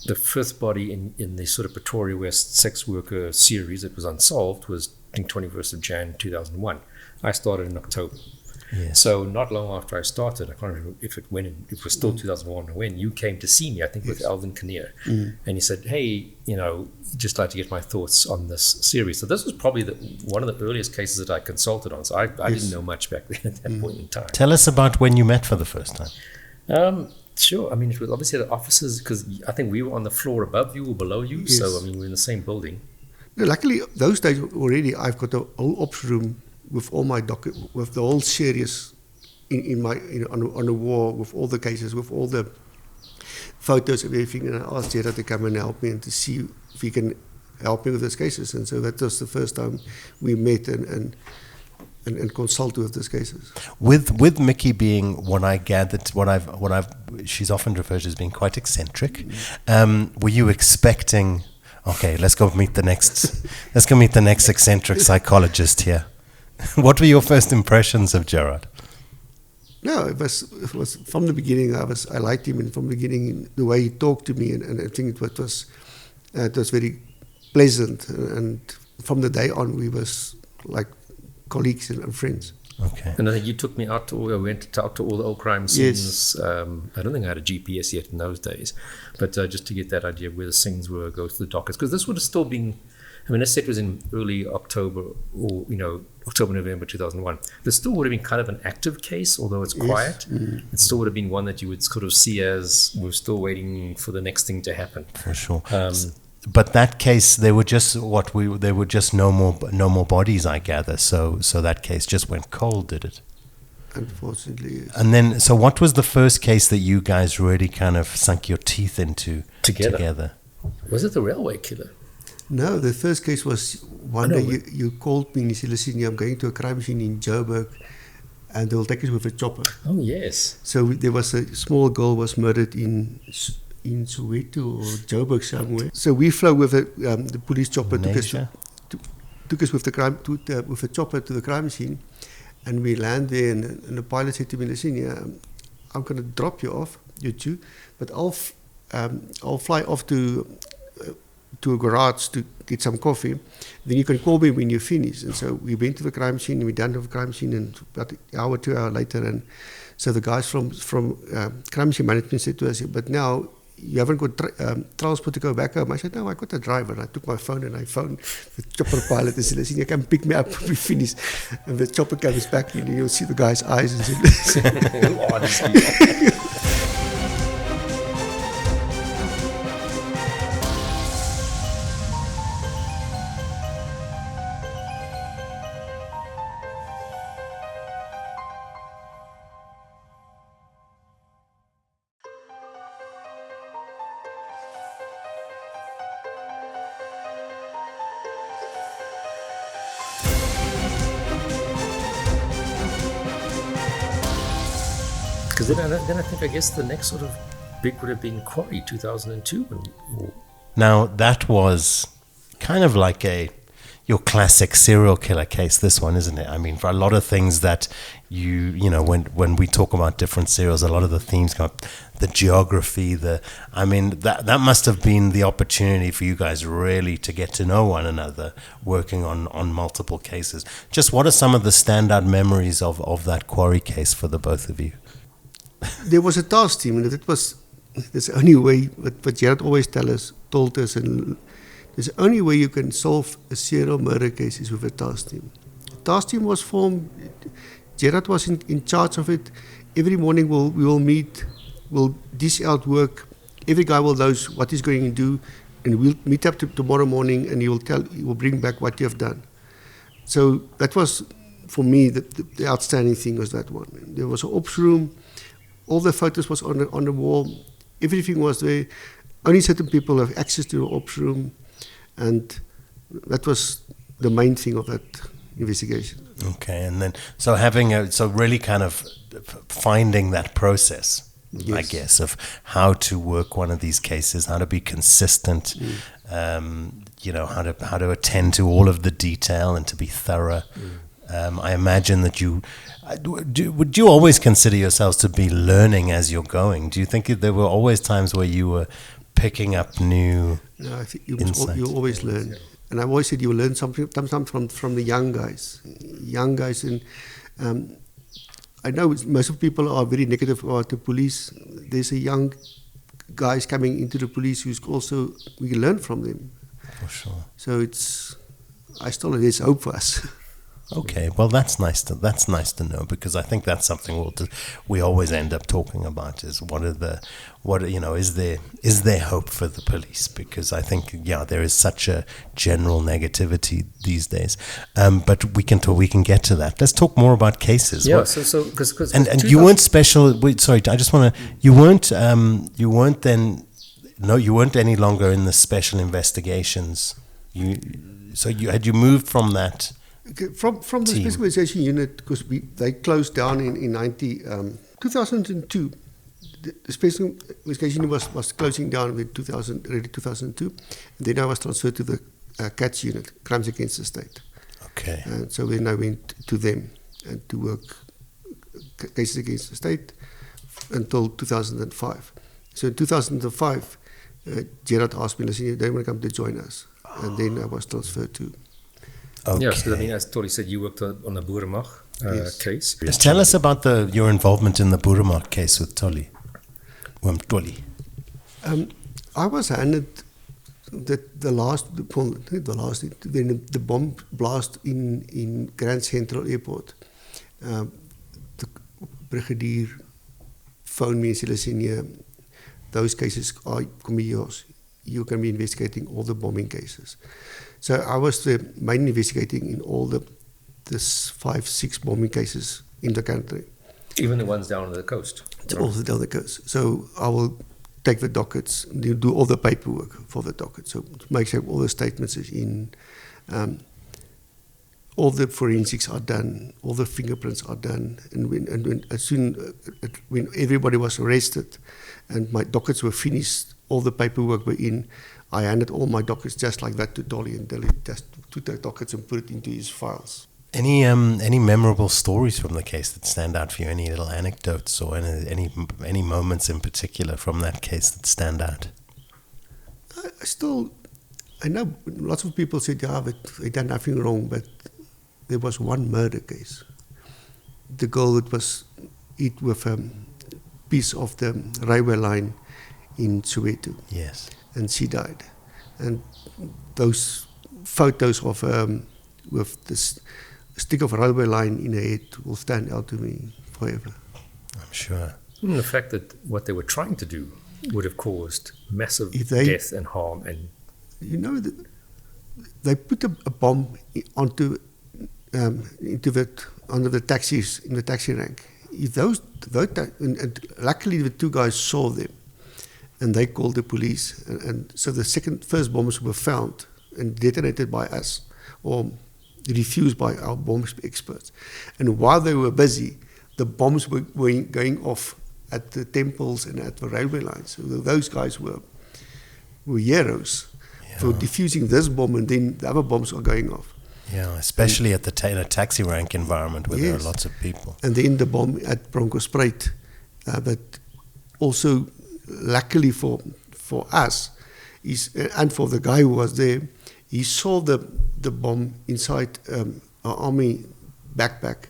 Speaker 6: the fifth body in the sort of Pretoria West sex worker series that was unsolved was, I think, 21st of Jan 2001. I started in October.
Speaker 5: Yes.
Speaker 6: So not long after I started, I can't remember if it was still 2001 or when, you came to see me, I think with Alvin Kinnear, and you said, hey, just like to get my thoughts on this series. So this was probably one of the earliest cases that I consulted on. So I didn't know much back then at that point in time.
Speaker 5: Tell us about when you met for the first time.
Speaker 6: Sure. I mean, it was obviously at the offices, because I think we were on the floor above you or below you.
Speaker 7: Yes.
Speaker 6: So, I mean, we're in the same building.
Speaker 7: No, luckily, those days already, I've got a whole ops room with all my with the whole series in my on the wall, with all the cases, with all the photos of everything. And I asked Gerard to come and help me and to see if he can help me with those cases. And so that was the first time we met and consult with those cases.
Speaker 5: With Mickey being what I gathered, she's often referred to as being quite eccentric. Were you expecting? Okay, let's go meet the next eccentric psychologist here. What were your first impressions of Gerard?
Speaker 7: No, it was from the beginning. I liked him, and from the beginning, the way he talked to me, and I think it was very pleasant. And from the day on, we was like colleagues and friends.
Speaker 5: Okay.
Speaker 6: And I think you took me out we went out to all the old crime scenes. Yes. I don't think I had a GPS yet in those days, but just to get that idea of where the scenes were, go to the dockets, because this would have still been, I mean, this set was in early October, or October, November 2001. This still would have been kind of an active case, although it's quiet. Yes. It still would have been one that you would sort of see as we're still waiting for the next thing to happen.
Speaker 5: For sure. But that case, there were just no more bodies, I gather. So that case just went cold, did it?
Speaker 7: Unfortunately, yes.
Speaker 5: And then, so what was the first case that you guys really kind of sunk your teeth into together?
Speaker 6: Was it the railway killer?
Speaker 7: No, the first case was one day you called me and you said, listen, I'm going to a crime scene in Joburg and they'll take us with a chopper.
Speaker 6: Oh, yes.
Speaker 7: So there was a small girl was murdered in Soweto or Joburg somewhere. So we flew with the police chopper, took us with with the chopper to the crime scene, and we land there, and the pilot said to me, listen, I'm going to drop you off, you two, but I'll fly off to a garage to get some coffee, then you can call me when you finish. And so we went to the crime scene, and we done the crime scene, and about an hour, 2 hours later, and so the guys from crime scene management said to us, but now you haven't got transport to go back home. I said, no, I got a driver. And I took my phone and I phoned the chopper pilot and said, listen, you can pick me up when we finish. And the chopper comes back and you'll see the guy's eyes and say, honestly.
Speaker 6: Because then I think, I guess the next sort of big would have been Quarry 2002.
Speaker 5: Now, that was kind of like your classic serial killer case, this one, isn't it? I mean, for a lot of things that when we talk about different serials, a lot of the themes come up, the geography, that must have been the opportunity for you guys really to get to know one another, working on multiple cases. Just what are some of the standout memories of that Quarry case for the both of you?
Speaker 7: There was a task team, and that's the only way, what Gerard always told us, and there's the only way you can solve a serial murder case is with a task team. The task team was formed, Gerard was in charge of it. Every morning we will meet, we'll dish out work, every guy will know what he's going to do, and we'll meet up tomorrow morning, and he will bring back what you have done. So that was, for me, the outstanding thing was that one. There was an ops room. All the photos was on the wall. Everything was there. Only certain people have access to the ops room, and that was the main thing of that investigation.
Speaker 5: Okay, and then so really kind of finding that process, yes, I guess, of how to work one of these cases, how to be consistent, how to attend to all of the detail and to be thorough. I imagine that would you always consider yourselves to be learning as you're going? Do you think there were always times where you were picking up new
Speaker 7: No, I think
Speaker 5: insights?
Speaker 7: you always learn. And I've always said you learn something from the young guys. Young guys, and I know most of people are very negative about the police. There's a young guys coming into the police who's also, we can learn from them.
Speaker 5: For sure.
Speaker 7: So there's hope for us.
Speaker 5: Okay, well that's nice to know, because I think that's something we always end up talking about is is there hope for the police, because I think there is such a general negativity these days, but we can get to that. Let's talk more about cases.
Speaker 6: Yeah, so because
Speaker 5: and you weren't special. Wait, sorry, I just want to. You weren't then. No, you weren't any longer in the special investigations. You moved from that.
Speaker 7: Okay, from the
Speaker 5: team.
Speaker 7: Special Investigation Unit, because they closed down in 2002. The Special Investigation Unit was closing down in 2002. And then I was transferred to the CATS unit, Crimes Against the State.
Speaker 5: Okay.
Speaker 7: And so then I went to them and to work cases against the state until 2005. So in 2005, Gerard asked me, listen, they want to come to join us. And then I was transferred to...
Speaker 6: Okay. Yeah, so as Tolly said, you worked on the Boeremark case.
Speaker 5: Yes. Tell us about your involvement in the Boeremark case with Tolly.
Speaker 7: I was handed when the bomb blast in Grand Central Airport. The brigadier phoned me and said, listen, those cases can be yours. You can be investigating all the bombing cases. So I was the main investigating in all the 5-6 bombing cases in the country.
Speaker 6: Even the ones down on the coast?
Speaker 7: Also down the coast. So I will take the dockets, do all the paperwork for the docket. So make sure all the statements is in, all the forensics are done, all the fingerprints are done. And when everybody was arrested and my dockets were finished, all the paperwork were in, I handed all my dockets just like that to Dolly, and Dolly just took the dockets and put it into his files.
Speaker 5: Any memorable stories from the case that stand out for you? Any little anecdotes or any moments in particular from that case that stand out?
Speaker 7: I know lots of people said, but they done nothing wrong, but there was one murder case. The girl that was hit with a piece of the railway line in Soweto.
Speaker 5: Yes.
Speaker 7: And she died. And those photos of with this stick of railway line in her head will stand out to me forever.
Speaker 5: I'm sure.
Speaker 6: And the fact that what they were trying to do would have caused massive death and harm. And
Speaker 7: they put a bomb under the taxis in the taxi rank. If and luckily the two guys saw them, and they called the police, and so the first bombs were found and detonated by us, or refused by our bomb experts. And while they were busy, the bombs were going off at the temples and at the railway lines. So those guys were heroes for defusing this bomb, and then the other bombs are going off.
Speaker 5: Yeah, especially in a taxi rank environment where there are lots of people.
Speaker 7: And then the bomb at Bronkhorstspruit, but also luckily for us, and for the guy who was there, he saw the bomb inside an army backpack,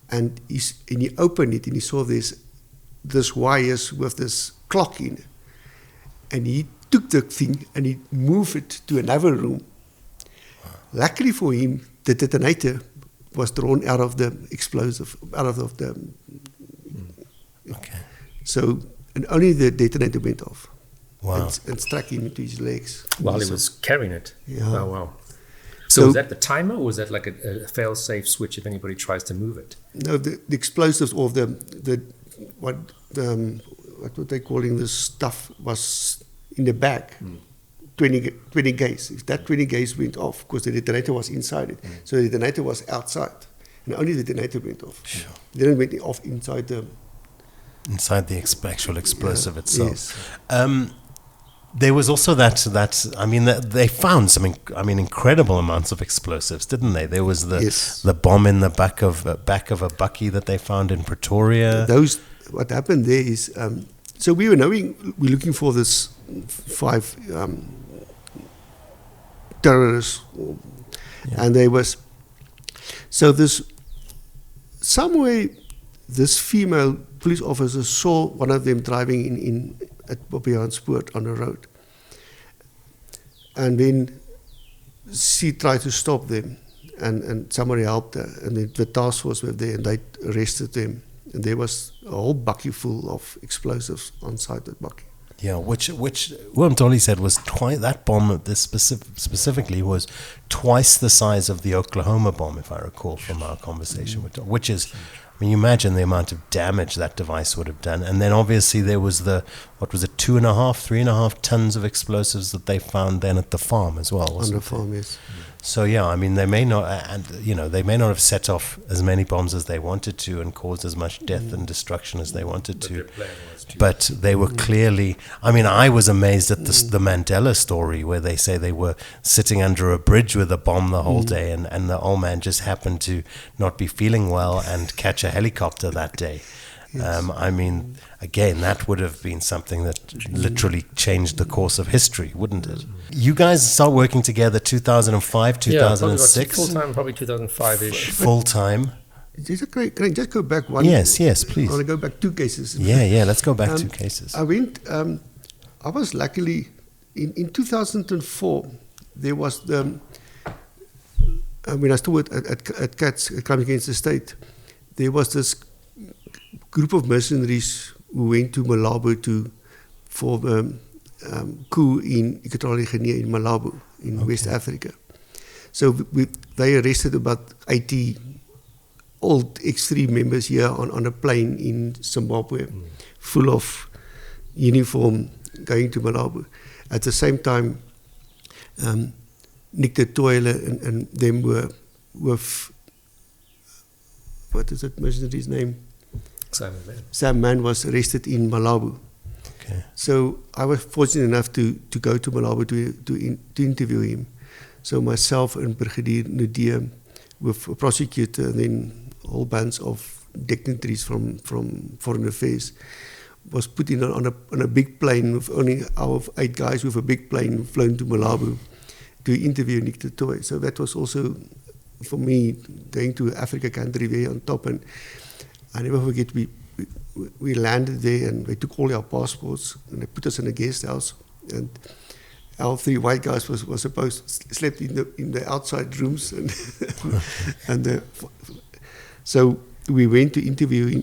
Speaker 7: and he opened it and he saw this wires with this clock in it, and he took the thing and he moved it to another room. Luckily for him, the detonator was drawn out of the explosive, out of the.
Speaker 5: Okay.
Speaker 7: So, and only the detonator went off.
Speaker 5: Wow.
Speaker 7: And struck him into his legs.
Speaker 6: While he was carrying it.
Speaker 7: Yeah.
Speaker 6: Oh, wow. So was that the timer, or was that like a fail-safe switch if anybody tries to move it?
Speaker 7: No, the explosives or what they calling this stuff was in the bag. 20 gauge. If that 20 gauge went off, because the detonator was inside it, so the detonator was outside, and only the detonator went off.
Speaker 5: Sure.
Speaker 7: It didn't went off inside the
Speaker 5: actual explosive itself.
Speaker 7: Yes.
Speaker 5: There was also they found some incredible amounts of explosives, didn't they? There was the bomb in the back of a bucky that they found in Pretoria.
Speaker 7: What happened there is, so we're looking for this 5 terrorists, and there was, so this somewhere this female police officer saw one of them driving at Bobbejanspoort on the road. And then she tried to stop them, and somebody helped her. And the task force were there, and they arrested them. And there was a whole bucky full of explosives on site at Bucky.
Speaker 5: Yeah, which Dolly said was twice, that bomb, this specifically was twice the size of the Oklahoma bomb, if I recall from our conversation with Dolly, which is, I mean, you imagine the amount of damage that device would have done. And then obviously there was 3.5 tons of explosives that they found then at the farm as well.
Speaker 7: On the farm, yes.
Speaker 5: So yeah, I mean, they may not have set off as many bombs as they wanted to and caused as much death and destruction as they wanted to. But they were clearly, I mean, I was amazed at the Mandela story where they say they were sitting under a bridge with a bomb the whole day, and the old man just happened to not be feeling well and catch a helicopter that day. Yes. I mean, again, that would have been something that literally changed the course of history, wouldn't it? You guys start working together 2005, 2006?
Speaker 6: Yeah, full-time, probably 2005-ish.
Speaker 5: Full-time.
Speaker 7: Can I just go back one?
Speaker 5: Yes, please.
Speaker 7: I want to go back 2 cases.
Speaker 5: Yeah, let's go back 2 cases.
Speaker 7: I was luckily, in 2004, there was when I still worked at CATS, Crime Against the State, there was this group of mercenaries who went to Malabo for the coup in Equatorial Guinea in Malabo in West Africa. So they arrested about 80 old X3 members here on a plane in Zimbabwe, full of uniform, going to Malabo. At the same time, Nick de Toile and them were with, what is that mercenary's name? Sam Mann was arrested in Malabo.
Speaker 5: Okay.
Speaker 7: So I was fortunate enough to go to Malabo to interview him. So myself and Brigadier Nadir with a prosecutor and then a whole bunch of dignitaries from Foreign Affairs was put in on a big plane with only our 8 guys with a big plane flown to Malabo to interview Nick de Toy. So that was also, for me, going to Africa country very on top. And I never forget, we landed there and they took all our passports and they put us in a guest house. And our 3 white guys was supposed to sleep in the outside rooms. And so we went to interview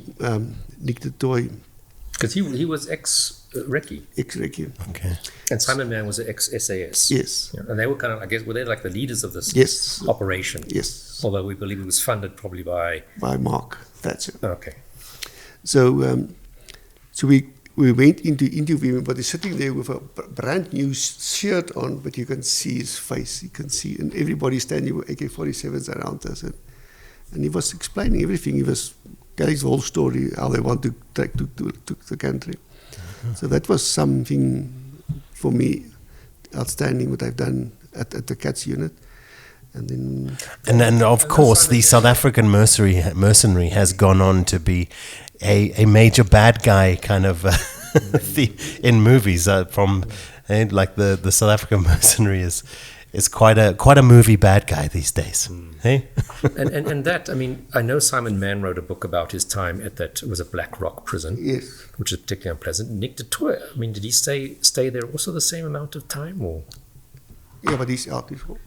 Speaker 7: Nick de Toy.
Speaker 6: Because he was ex-Recce.
Speaker 7: Ex-Recce.
Speaker 5: Okay.
Speaker 6: And Simon Mann was an ex-SAS.
Speaker 7: Yes.
Speaker 6: Yeah, and they were kind of, I guess, were they like the leaders of this operation?
Speaker 7: Yes.
Speaker 6: Although we believe it was funded probably by
Speaker 7: Mark Thatcher.
Speaker 6: Okay.
Speaker 7: So we went into interview him, but he's sitting there with a brand new shirt on, but you can see his face. You can see, and everybody standing with AK-47s around us. And he was explaining everything. He was telling the whole story, how they want to take to the country. Mm-hmm. So that was something, for me, outstanding, what I've done at the CATS unit. And then,
Speaker 5: of course, the South African mercenary has gone on to be a major bad guy kind of in movies. Like the South African mercenary is quite a movie bad guy these days. Hey?
Speaker 7: and
Speaker 6: that, I mean, I know Simon Mann wrote a book about his time at that, it was a Black Rock prison.
Speaker 7: Yes.
Speaker 6: Which is particularly unpleasant. Nick de Toy, I mean, did he stay there also the same amount of time, or?
Speaker 7: Yeah, but he's out before.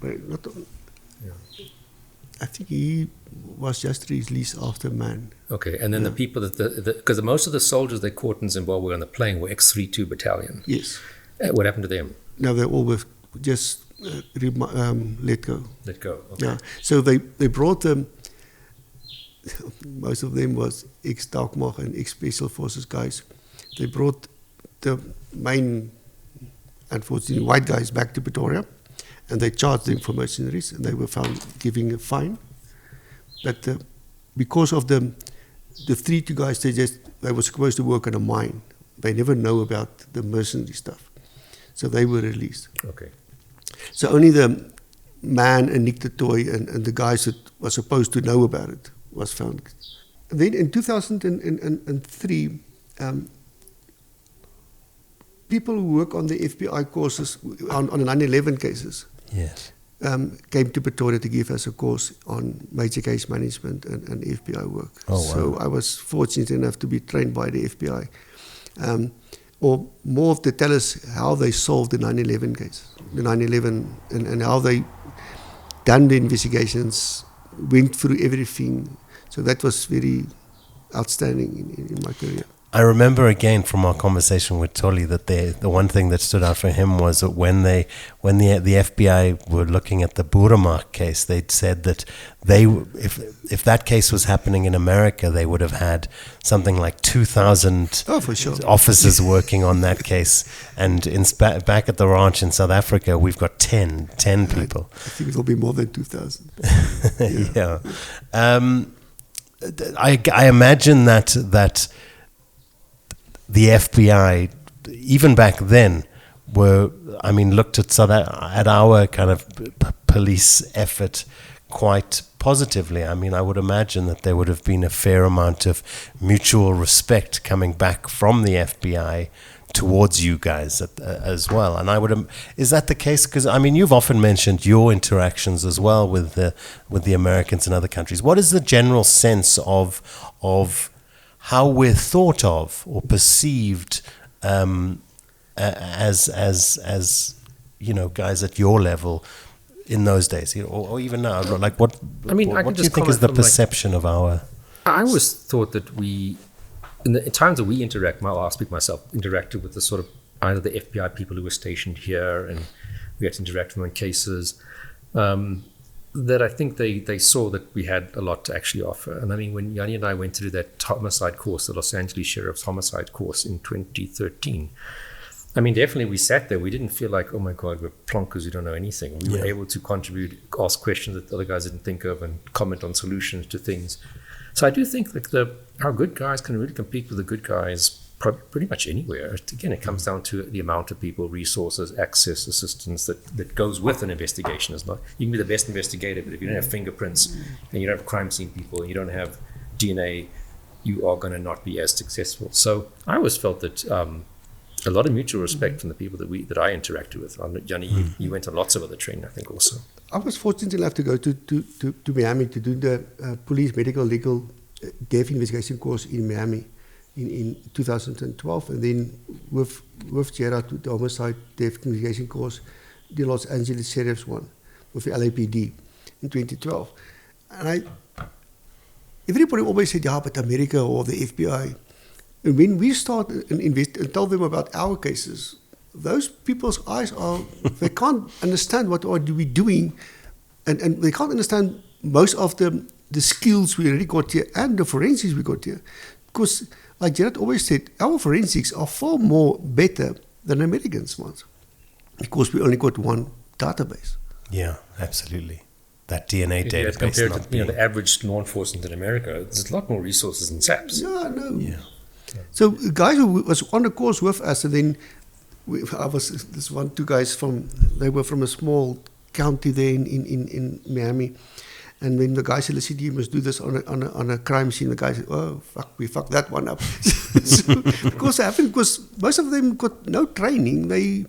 Speaker 7: I think he was just released after Man.
Speaker 6: Okay, and then the people because most of the soldiers they caught in Zimbabwe on the plane were X-32 battalion.
Speaker 7: Yes.
Speaker 6: What happened to them?
Speaker 7: No, they all were just let go.
Speaker 6: Let go. Okay.
Speaker 7: Yeah. So they brought them. Most of them was ex-Dalkmag and ex-Special Forces guys. They brought the main, unfortunately, white guys back to Pretoria. And they charged them for mercenaries, and they were found giving a fine. But because of the 3 guys, they were supposed to work on a mine. They never know about the mercenary stuff, so they were released.
Speaker 6: Okay.
Speaker 7: So only the Man and Nick de Toy and the guys that were supposed to know about it was found. And then in 2003. People who work on the FBI courses on the 9/11 cases,
Speaker 5: yes,
Speaker 7: came to Pretoria to give us a course on major case management and FBI work.
Speaker 5: Oh, wow.
Speaker 7: So I was fortunate enough to be trained by the FBI. Or more to tell us how they solved the 9/11 case, the 9/11, and how they done the investigations, went through everything. So that was very outstanding in my career.
Speaker 5: I remember again from our conversation with Tolly that the one thing that stood out for him was that when the FBI were looking at the Buramark case, they'd said that if that case was happening in America, they would have had something like 2,000
Speaker 7: for sure.
Speaker 5: officers working on that case, and back at the ranch in South Africa, we've got 10 people.
Speaker 7: I think it'll be more than 2,000.
Speaker 5: Yeah. I imagine that the FBI, even back then, looked at our kind of police effort quite positively. I mean, I would imagine that there would have been a fair amount of mutual respect coming back from the FBI towards you guys as well. And is that the case? Because I mean, you've often mentioned your interactions as well with the Americans in other countries. What is the general sense of how we're thought of or perceived as guys at your level in those days, or even now? Like what?
Speaker 6: I mean,
Speaker 5: what do you think is the perception of our?
Speaker 6: I always thought that we, in the times that we I'll speak myself, interacted with the sort of either the FBI people who were stationed here, and we had to interact with them on cases. That I think they saw that we had a lot to actually offer. And I mean, when Jannie and I went to do that homicide course, the Los Angeles Sheriff's homicide course in 2013, I mean, definitely we sat there. We didn't feel like, oh my God, we're plonkers who don't know anything. We were able to contribute, ask questions that the other guys didn't think of, and comment on solutions to things. So I do think like our good guys can really compete with the good guys pretty much anywhere. Again, it comes down to the amount of people, resources, access, assistance that goes with an investigation. It's not, you can be the best investigator, but if you don't have fingerprints and you don't have crime scene people and you don't have DNA, you are going to not be as successful. So I always felt that a lot of mutual respect from the people that I interacted with. Jannie, you went on lots of other training, I think, also.
Speaker 7: I was fortunate enough to go to Miami to do the police medical legal death investigation course in Miami in 2012, and then with Gerard to the homicide death investigation course, the Los Angeles Sheriff's one with the LAPD in 2012. And everybody always said, yeah, but America or the FBI. And when we start and invest and tell them about our cases, those people's eyes they can't understand what are we doing, and they can't understand most of the skills we already got here and the forensics we got here. Because, like Gerard always said, our forensics are far more better than Americans ones, because we only got one database.
Speaker 5: Yeah, absolutely. That DNA database.
Speaker 6: Compared to the average law enforcement in America, there's a lot more resources than SAPs.
Speaker 7: Yeah, no.
Speaker 5: Yeah.
Speaker 7: So guys who was on the course with us, and then two guys they were from a small county there in Miami. And when the guy said, listen, you must do this on a crime scene, the guy said, oh, we fucked that one up. So, because most of them got no training. They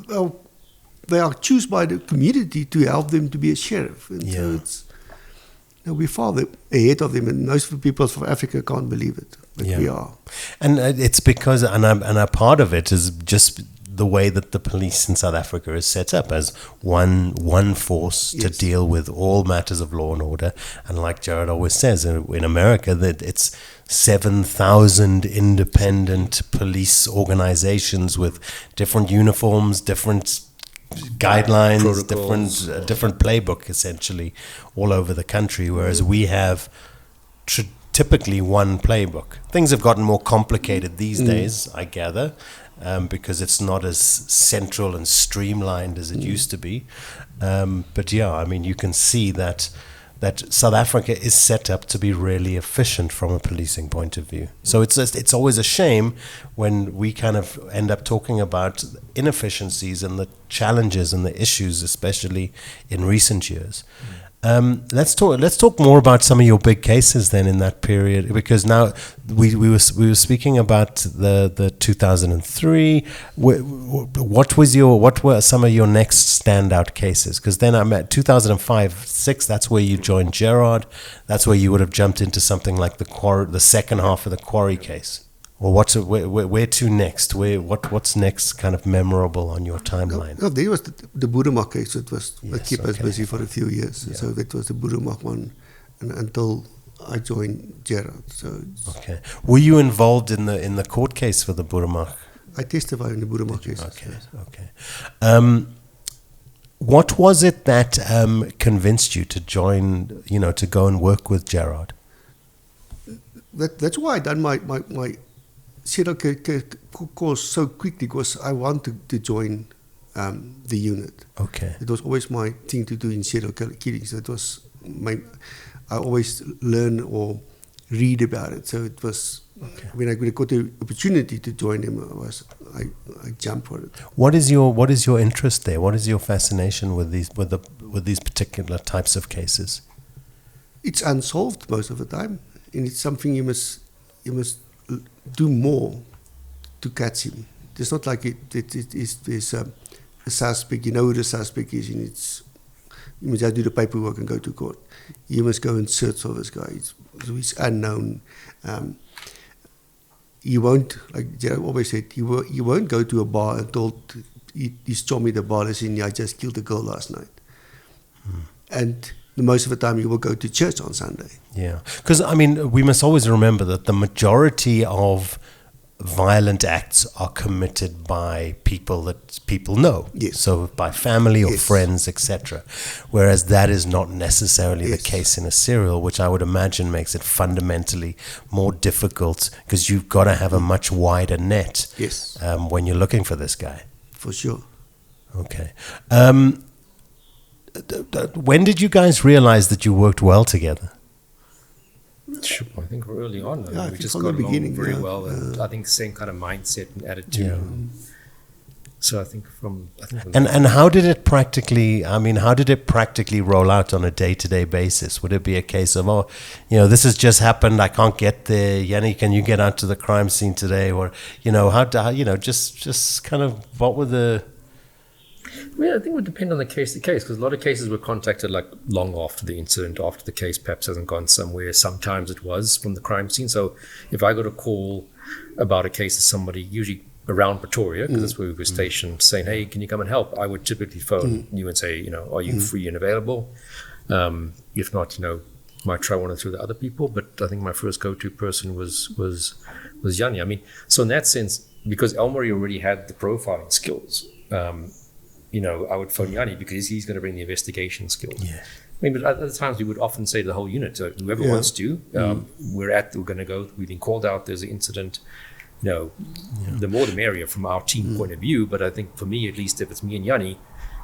Speaker 7: are chosen by the community to help them to be a sheriff. And so we're far ahead of them, and most of the people from Africa can't believe it. But we are.
Speaker 5: And it's because, and a part of it is just the way that the police in South Africa is set up as one force to deal with all matters of law and order. And like Gerard always says, in America, that it's 7,000 independent police organizations with different uniforms, different guidelines, different playbook, essentially, all over the country. Whereas we have typically one playbook. Things have gotten more complicated these days, I gather. Because it's not as central and streamlined as it used to be. But yeah, I mean, you can see that South Africa is set up to be really efficient from a policing point of view. So it's always a shame when we kind of end up talking about inefficiencies and the challenges and the issues, especially in recent years. Let's talk more about some of your big cases then in that period, because now we were speaking about the 2003. What were some of your next standout cases? Because then I'm at 2005-06. That's where you joined Gerard. That's where you would have jumped into something like the second half of the Quarry case. Or where to next? What's next kind of memorable on your timeline?
Speaker 7: No, there was the Boeremark case. It was that kept us busy for a few years. Yeah. So that was the Boeremark one, and until I joined Gerard. So
Speaker 5: okay, were you involved in the court case for the Boeremark?
Speaker 7: I testified in the Boeremark case.
Speaker 5: Okay, yes. Okay. What was it that convinced you to join? To go and work with Gerard?
Speaker 7: That's why I done my serial course so quickly, because I wanted to join the unit.
Speaker 5: Okay.
Speaker 7: It was always my thing to do in serial killings. It was I always learn or read about it. So it was when I got the opportunity to join him, I jumped for it.
Speaker 5: What is your interest there? What is your fascination with these particular types of cases?
Speaker 7: It's unsolved most of the time, and it's something you must do more to catch him. It's not like there's a suspect, you know who the suspect is, and you must do the paperwork and go to court. You must go and search for this guy. He's unknown. You won't, like Gerard always said, you won't go to a bar and told he's told me the bar is in, I just killed a girl last night. And most of the time you will go to church on Sunday. Yeah,
Speaker 5: because we must always remember that the majority of violent acts are committed by people that people know.
Speaker 7: Yes.
Speaker 5: So by family or friends, etc. Whereas that is not necessarily the case in a serial, which I would imagine makes it fundamentally more difficult, because you've got to have a much wider net when you're looking for this guy.
Speaker 7: For sure.
Speaker 5: Okay. When did you guys realize that you worked well together?
Speaker 6: I think early on.
Speaker 7: We
Speaker 6: just got along very well, and I think same kind of mindset and attitude. Yeah. So I think
Speaker 5: and how did it practically? How did it practically roll out on a day-to-day basis? Would it be a case of, this has just happened, I can't get there, Jannie, can you get out to the crime scene today, or just kind of what were the?
Speaker 6: Well, I think it would depend on the case because a lot of cases were contacted like long after the incident, after the case perhaps hasn't gone somewhere. Sometimes it was from the crime scene. So if I got a call about a case of somebody, usually around Pretoria, because that's where we were stationed, saying, hey, can you come and help? I would typically phone you and say, are you free and available? If not, might try one or two of the other people. But I think my first go-to person was Jannie. So in that sense, because Elmarie already had the profiling skills, I would phone Jannie because he's going to bring the investigation skills. Yeah. But at other times we would often say to the whole unit, so whoever wants to, we're going to go, we've been called out, there's an incident. The more the merrier from our team point of view. But I think for me, at least, if it's me and Jannie,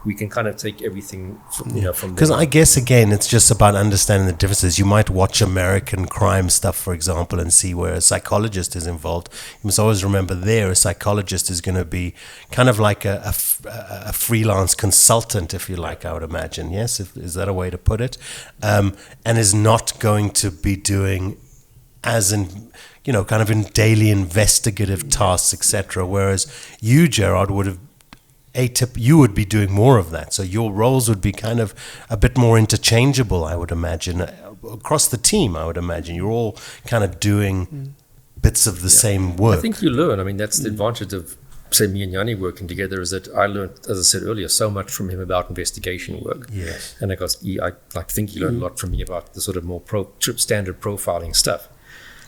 Speaker 6: we can kind of take everything from
Speaker 5: because I guess again it's just about understanding the differences. You might watch American crime stuff, for example, and see where a psychologist is involved. You must always remember a psychologist is going to be kind of like a freelance consultant, if you like, I would imagine. Yes, is that a way to put it? And is not going to be doing as in kind of in daily investigative tasks, etc. Whereas you, Gerard, you would be doing more of that. So your roles would be kind of a bit more interchangeable, I would imagine, across the team. I would imagine you're all kind of doing bits of the same work.
Speaker 6: I think you learn. That's the advantage of, say, me and Jannie working together, is that I learned, as I said earlier, so much from him about investigation work.
Speaker 5: Yes.
Speaker 6: And I think he learned a lot from me about the sort of more standard profiling stuff.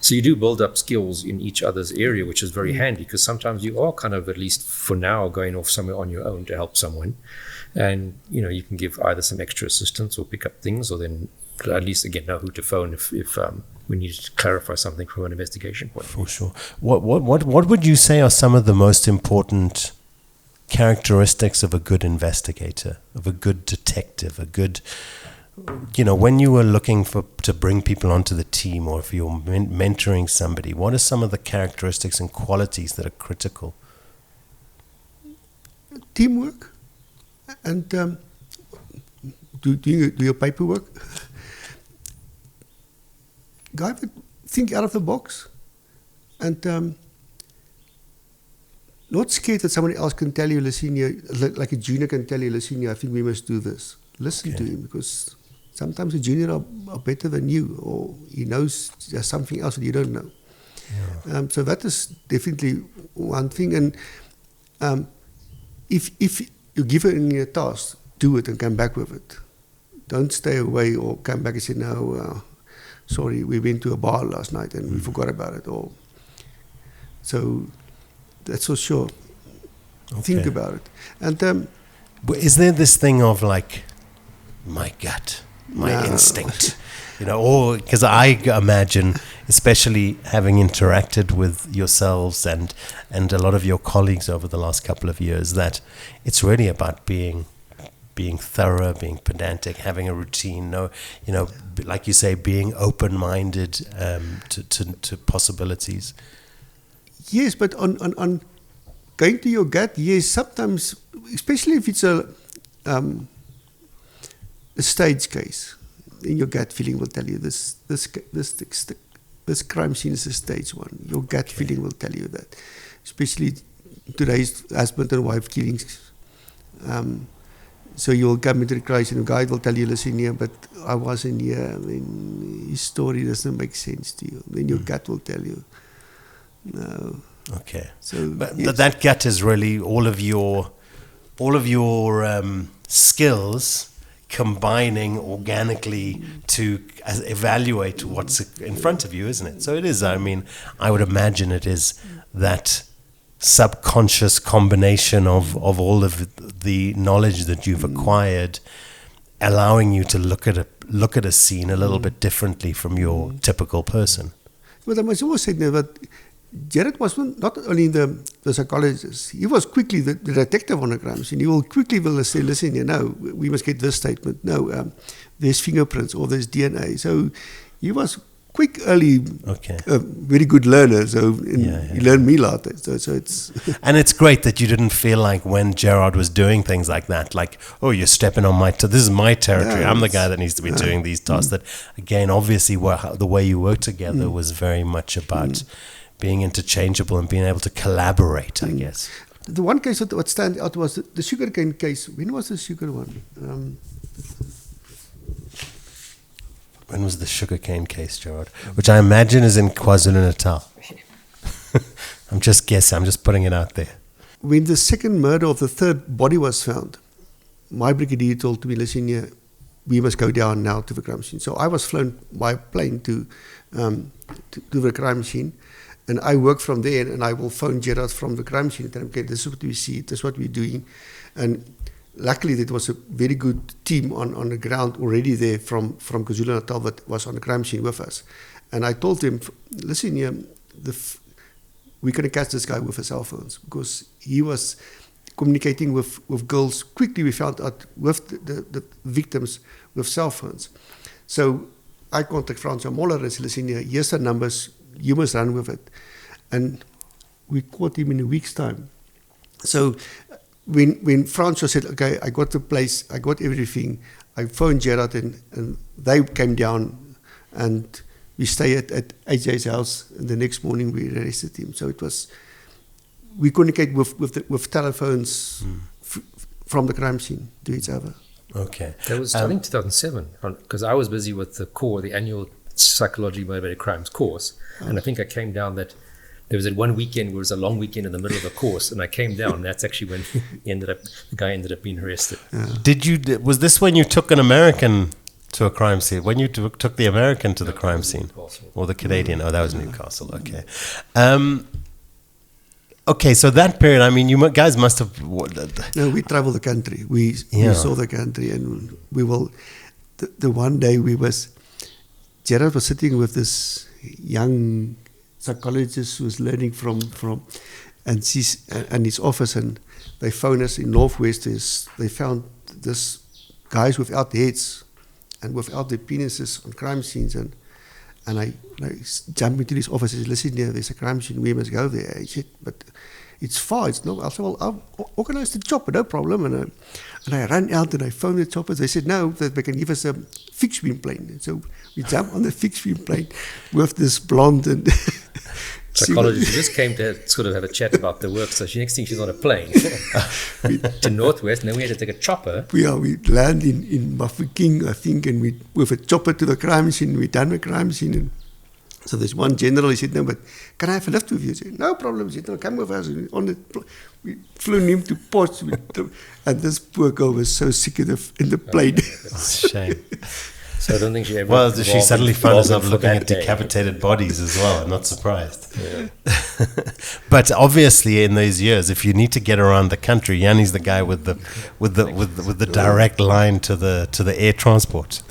Speaker 6: So you do build up skills in each other's area, which is very handy, because sometimes you are kind of, at least for now, going off somewhere on your own to help someone. And, you can give either some extra assistance or pick up things, or then at least, again, know who to phone if we need to clarify something from an investigation point of view.
Speaker 5: For sure. What would you say are some of the most important characteristics of a good investigator, of a good detective, a good... when you were looking to bring people onto the team, or if you're mentoring somebody, what are some of the characteristics and qualities that are critical?
Speaker 7: Teamwork and do your paperwork. Guy would think out of the box, and not scared that somebody else can tell you, listen here, like a junior can tell you, listen here, I think we must do this. Listen to him, because sometimes a junior are better than you, or he knows there's something else that you don't know. Yeah. So that is definitely one thing. And if you give it in your task, do it and come back with it. Don't stay away or come back and say, no, sorry, we went to a bar last night and we forgot about it. Or so that's for sure. Okay. Think about it. And
Speaker 5: is there this thing of like my gut, my instinct, or because I imagine, especially having interacted with yourselves and a lot of your colleagues over the last couple of years, that it's really about being thorough, being pedantic, having a routine, like you say, being open-minded to possibilities.
Speaker 7: Yes, but on going to your gut, yes, sometimes, especially if it's a stage case, then your gut feeling will tell you this crime scene is a stage one. Your gut feeling will tell you that, especially today's husband and wife killings. So you'll come into the crisis and the guy will tell you, listen here, but I wasn't here. I mean, his story doesn't make sense to you. Then your gut will tell you, no.
Speaker 5: Okay.
Speaker 7: So,
Speaker 5: but
Speaker 7: yes.
Speaker 5: That gut is really all of your skills combining organically to evaluate what's in front of you, isn't it? So it is. I mean, I would imagine it is that subconscious combination of all of the knowledge that you've acquired, allowing you to look at a scene a little bit differently from your typical person.
Speaker 7: But I must always say that Gerard was not only the psychologist, he was quickly the detective on a crime scene. He will quickly say, listen, we must get this statement. No, there's fingerprints or there's DNA. So he was quick, early, very good learner. So he learned me a lot. So it's
Speaker 5: and it's great that you didn't feel like when Gerard was doing things like that, like, oh, you're stepping on my this is my territory. I'm the guy that needs to be doing these tasks. That again, obviously, the way you work together was very much about being interchangeable and being able to collaborate, I guess.
Speaker 7: The one case that stand out was the sugarcane case. When was the sugar one?
Speaker 5: When was the sugarcane case, Gerard? Which I imagine is in KwaZulu-Natal. I'm just guessing. I'm just putting it out there.
Speaker 7: When the second murder of the third body was found, my brigadier told me, listen here, we must go down now to the crime scene. So I was flown by plane to the crime scene. And I work from there, and I will phone Gerard from the crime scene and tell him, okay, this is what we see, this is what we're doing. And luckily, there was a very good team on the ground already there from KwaZulu-Natal that was on the crime scene with us. And I told him, listen here, we're going to catch this guy with his cell phones, because he was communicating with girls. Quickly, we found out with the victims with cell phones. So I contact Francois Moller and said, listen here, here's the numbers, you must run with it. And we caught him in a week's time. So when Francois said, okay, I got the place, I got everything, I phoned Gerard and they came down and we stayed at AJ's house, and the next morning we arrested him. So it was, we communicate with telephones from the crime scene to each other.
Speaker 5: Okay.
Speaker 6: That was, I think, 2007, because I was busy with the annual Psychology Motivated Crimes course, and I think I came down that there was one weekend where it was a long weekend in the middle of the course, and I came down, and that's actually when the guy ended up being arrested.
Speaker 5: Was this when you took an American to a crime scene? When you took the American to the crime scene? Or the Canadian? Oh, that was Newcastle, okay. Okay, so that period, I mean, you guys must have...
Speaker 7: No, we traveled the country. We saw the country, and we will... The one day Gerard was sitting with this young psychologist who was learning from and his office, and they phoned us in Northwest. They found this guys without heads and without their penises on crime scenes, and I jumped into his office and said, listen here, there's a crime scene, we must go there. He said, but it's far. It's no. I said, well, I'll organize the chopper, no problem. And I ran out and I phoned the choppers. They said, no, that they can give us a fixed wing plane. And so we jumped on the fixed wing plane with this blonde and...
Speaker 6: Psychologist just came to sort of have a chat about the work. So next thing she's on a plane to Northwest, and then we had to take a chopper.
Speaker 7: We land in Mafeking, I think, and we with a chopper to the crime scene. We done the crime scene. And so there's one general, he said, no, but can I have a lift with you? I said, no problem. He said, no, come with us. We flew him to Potts. And this poor girl was so sick in the plane.
Speaker 5: It's a shame.
Speaker 6: So I don't think she ever...
Speaker 5: Well, she suddenly found herself looking at decapitated bodies as well. I'm not surprised.
Speaker 6: Yeah.
Speaker 5: But obviously, in those years, if you need to get around the country, Jannie's the guy with the direct line to the air transport.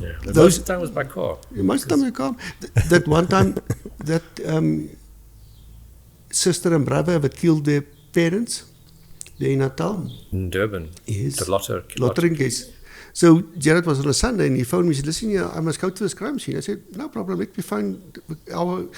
Speaker 6: Yeah. Most of the time was by car.
Speaker 7: Most of the time by car. That one time, that sister and brother had killed their parents there in Natal.
Speaker 6: In Durban.
Speaker 7: Yes.
Speaker 6: The
Speaker 7: lottering case. So Gerard was on a Sunday and he phoned me. He said, listen, yeah, I must go to this crime scene. I said, no problem. Let me phone our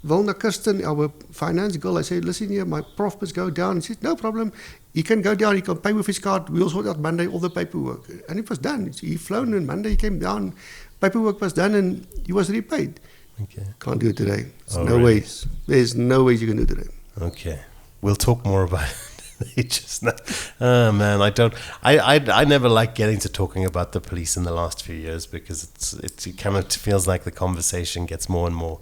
Speaker 7: Wilna Kirsten, our finance girl. I said, listen here, my prof must go down. He said, no problem. He can go down. He can pay with his card. We'll sort out Monday all the paperwork. And it was done. He flown and Monday he came down. Paperwork was done and he was repaid. Okay. Can't do it today. Ways. There's no ways you can do it today.
Speaker 5: Okay. We'll talk more about it. Oh man, I never like getting to talking about the police in the last few years because it kind of feels like the conversation gets more and more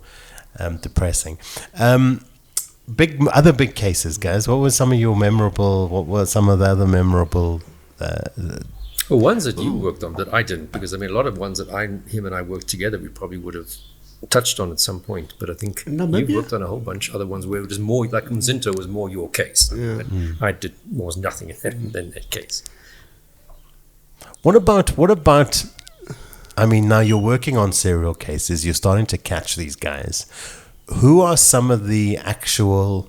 Speaker 5: depressing. Other big cases, guys. What were some of your memorable? What were some of the other memorable?
Speaker 6: Ones that you worked on that I didn't, because I mean a lot of ones that him and I worked together, we probably would have touched on at some point, but I think you worked on a whole bunch of other ones where it was more like Mzinto was more your case.
Speaker 7: Yeah.
Speaker 6: I was nothing in that case.
Speaker 5: What about I mean, now you're working on serial cases, you're starting to catch these guys. Who are some of the actual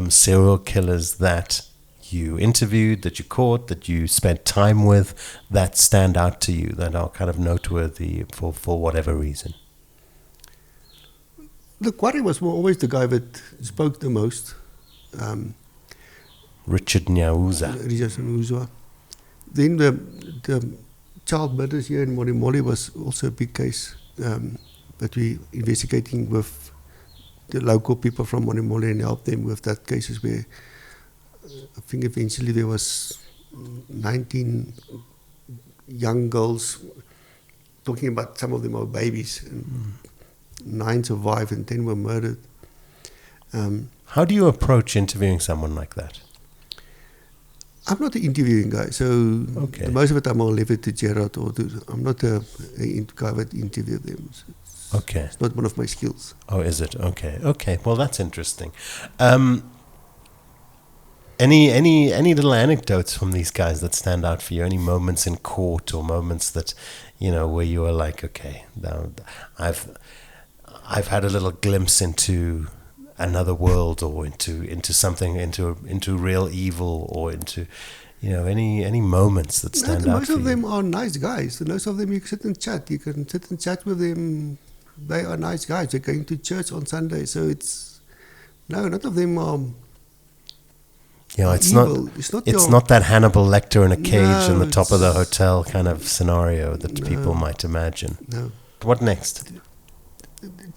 Speaker 5: serial killers that you interviewed, that you caught, that you spent time with, that stand out to you, that are kind of noteworthy for whatever reason?
Speaker 7: The quarry was always the guy that spoke the most.
Speaker 5: Richard Nyauza.
Speaker 7: Then the child murders here in Morimori was also a big case that we investigating with the local people from Morimori and helped them with that cases where I think eventually there was 19 young girls, talking about some of them are babies, and 9 survived and 10 were murdered.
Speaker 5: How do you approach interviewing someone like that?
Speaker 7: I'm not an interviewing guy, so most of the time I'll leave it to Gerard I'm not a guy that interview them. So it's not one of my skills.
Speaker 5: Oh, is it? Okay. Well, that's interesting. Any little anecdotes from these guys that stand out for you? Any moments in court or moments that, where you were like, okay, now I've had a little glimpse into another world, or into something, into real evil, or into, any moments that stand out for you?
Speaker 7: Most of them are nice guys. Most of them you can sit and chat. You can sit and chat with them. They are nice guys. They're going to church on Sunday, so none of them are.
Speaker 5: It's
Speaker 7: evil.
Speaker 5: not that Hannibal Lecter in a cage in the top of the hotel kind of scenario that people might imagine.
Speaker 7: No.
Speaker 5: What next?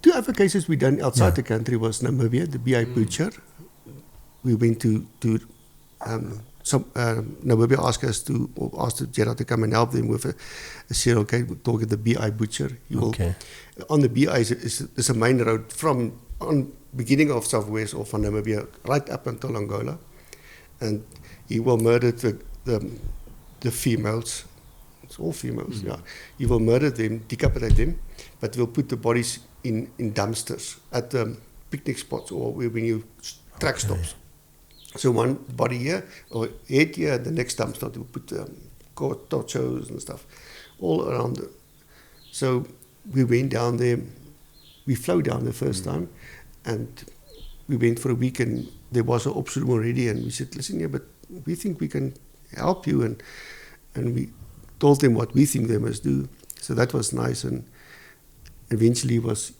Speaker 7: 2 other cases we done outside the country was Namibia, the BI butcher. We went to Namibia asked Gerard to come and help them with a serial case. We talk at the BI butcher. On the BI is a main road on beginning of Southwest or from Namibia right up until Angola, and he will murder the females. It's all females. Yeah, he will murder them, decapitate them, but will put the bodies in dumpsters at picnic spots or when you track stops. So one body here or head here, the next dumpster to put torchos and stuff all around. So we went down there. We flew down the first time, and we went for a week, and there was an ops room already, and we said, listen here, but we think we can help you, and we told them what we think they must do. So that was nice, and eventually was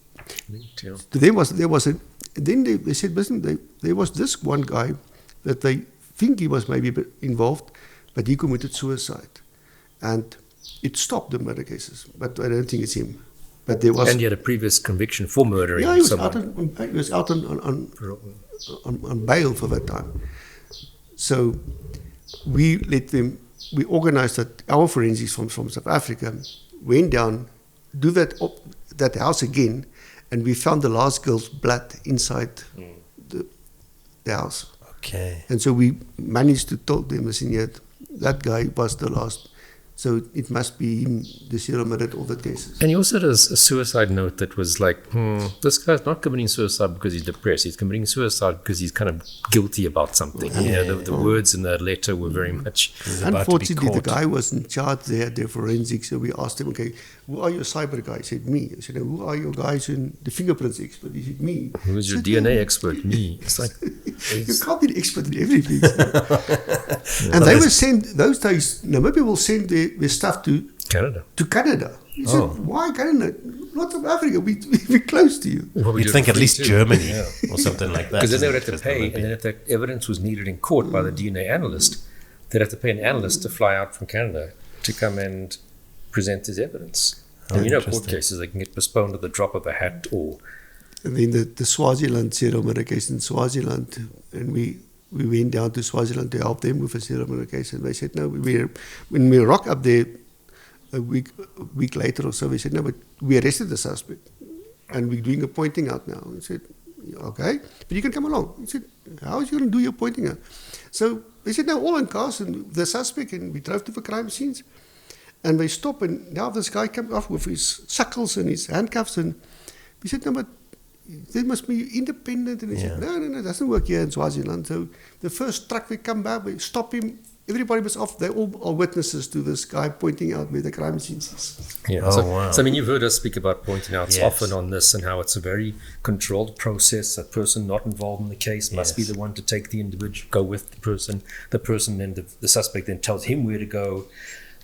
Speaker 7: to them there was then they said, listen, there was this one guy that they think he was maybe involved, but he committed suicide. And it stopped the murder cases, but I don't think it's him. But there was...
Speaker 6: And he had a previous conviction for murdering
Speaker 7: he was
Speaker 6: someone.
Speaker 7: he was out on bail for that time. So we organized that our forensics from South Africa went down, do that house again, and we found the last girl's blood inside the house.
Speaker 5: Okay.
Speaker 7: And so we managed to tell them, listen, yet that guy was the last. So it must be him, the serial murdered all the cases.
Speaker 6: And he also had a suicide note that was like, this guy's not committing suicide because he's depressed. He's committing suicide because he's kind of guilty about something.
Speaker 5: Yeah.
Speaker 6: The words in that letter were very much...
Speaker 7: Unfortunately, the guy was in charge there, the forensics, so we asked him, okay, who are your cyber guys? He said, me. I said, who are your guys in the fingerprints expert? He said, me.
Speaker 6: Who's your DNA expert? Me. It's like...
Speaker 7: You can't be the expert in everything. And they were sent, those days, Namibia will send their stuff to
Speaker 6: Canada.
Speaker 7: He said, why Canada? Not South Africa, we're close to you.
Speaker 5: You'd think at least Germany or something like that.
Speaker 6: Because then they would have to pay, and then if that evidence was needed in court by the DNA analyst, they'd have to pay an analyst to fly out from Canada to come and present his evidence. And court cases, they can get postponed at the drop of a hat or...
Speaker 7: And then the Swaziland serial murder case in Swaziland, and we went down to Swaziland to help them with a serial murder case, and they said, no, when we rock up there a week later or so, we said, no, but we arrested the suspect, and we're doing a pointing out now. And said, okay, but you can come along. He said, how is you going to do your pointing out? So they said, no, all in cars, and the suspect, and we drove to the crime scenes, and they stopped, and now this guy came off with his shackles and his handcuffs, and we said, no, but they must be independent. And he said, no, it doesn't work here in Swaziland. So the first truck, we come back, we stop him. Everybody was off. They all are witnesses to this guy pointing out where the crime scene is.
Speaker 6: Yeah.
Speaker 5: Wow.
Speaker 6: So, I mean, you've heard us speak about pointing out often on this and how it's a very controlled process. A person not involved in the case must be the one to take the individual, go with the person. The person then, the suspect then tells him where to go.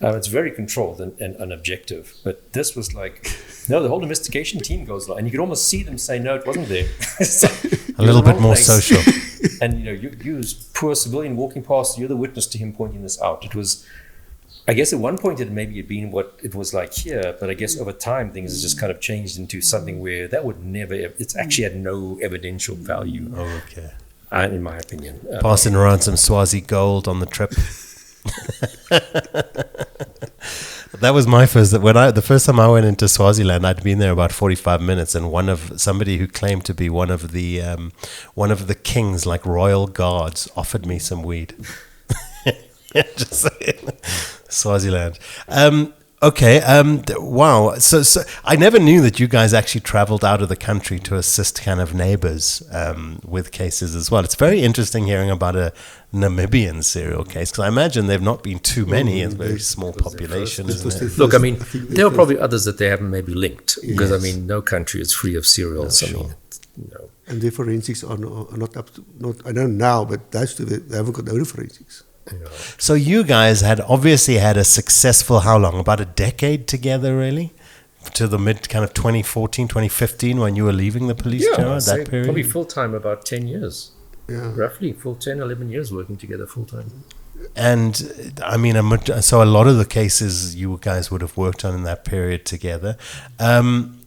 Speaker 6: It's very controlled and objective. But this was like, no, the whole investigation team goes like, and you could almost see them say, no, it wasn't there. So,
Speaker 5: a little bit more social.
Speaker 6: And you as poor civilian walking past, you're the witness to him pointing this out. It was, I guess at one point it maybe had been what it was like here, but I guess over time things has just kind of changed into something where that would never, it's actually had no evidential value.
Speaker 5: Oh, okay.
Speaker 6: In my opinion.
Speaker 5: Passing around some Swazi gold on the trip. That was my first. The first time I went into Swaziland, I'd been there about 45 minutes, and somebody who claimed to be one of the kings, like royal guards, offered me some weed. Just saying, Swaziland. Okay. Wow. So I never knew that you guys actually traveled out of the country to assist kind of neighbors with cases as well. It's very interesting hearing about a Namibian serial case, because I imagine there have not been too many. It's a very small population, isn't it?
Speaker 6: Look, I mean, there are probably others that they haven't maybe linked, because I mean, no country is free of serials.
Speaker 5: No, sure.
Speaker 6: I mean,
Speaker 7: And their forensics are not up to, I don't know now, but they haven't got their own forensics.
Speaker 5: So you guys had obviously had a successful, how long? About a decade together, really? To the mid kind of 2014, 2015, when you were leaving the police, Gerard, that period?
Speaker 6: Probably full-time about 10 years.
Speaker 7: Yeah.
Speaker 6: Roughly, 10, 11 years working together full-time.
Speaker 5: And I mean, so a lot of the cases you guys would have worked on in that period together. I'm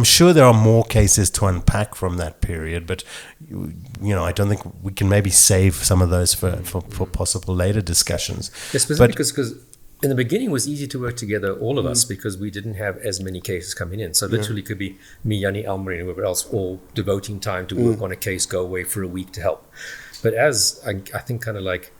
Speaker 5: sure there are more cases to unpack from that period, but I don't think we can maybe save some of those for possible later discussions.
Speaker 6: Yes, because in the beginning it was easy to work together, all of us, because we didn't have as many cases coming in. So literally it could be me, Jannie, Elmarie, and whoever else, all devoting time to work on a case, go away for a week to help. But as I think kind of like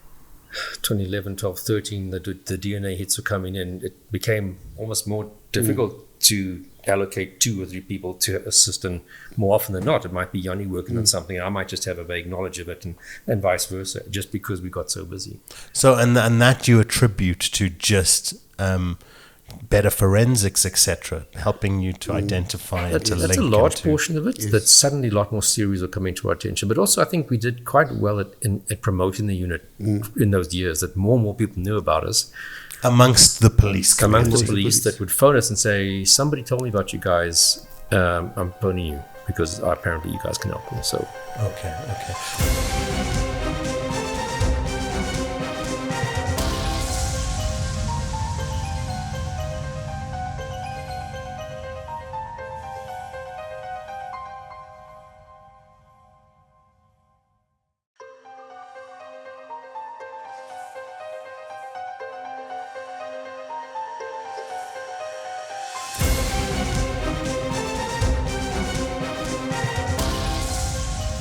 Speaker 6: 2011, 12, 13, the DNA hits were coming in, it became almost more difficult to allocate 2 or 3 people to assist, and more often than not, it might be Jannie working on something, and I might just have a vague knowledge of it, and vice versa, just because we got so busy.
Speaker 5: So, and that you attribute to just better forensics, etc., helping you to identify and to link.
Speaker 6: That's a large portion of it. Yes. That suddenly a lot more series are coming to our attention. But also, I think we did quite well at promoting the unit in those years. That more and more people knew about us.
Speaker 5: Amongst the police.
Speaker 6: Amongst the police that would phone us and say, "Somebody told me about you guys. I'm phoning you." because apparently you guys can help them. So
Speaker 5: Okay.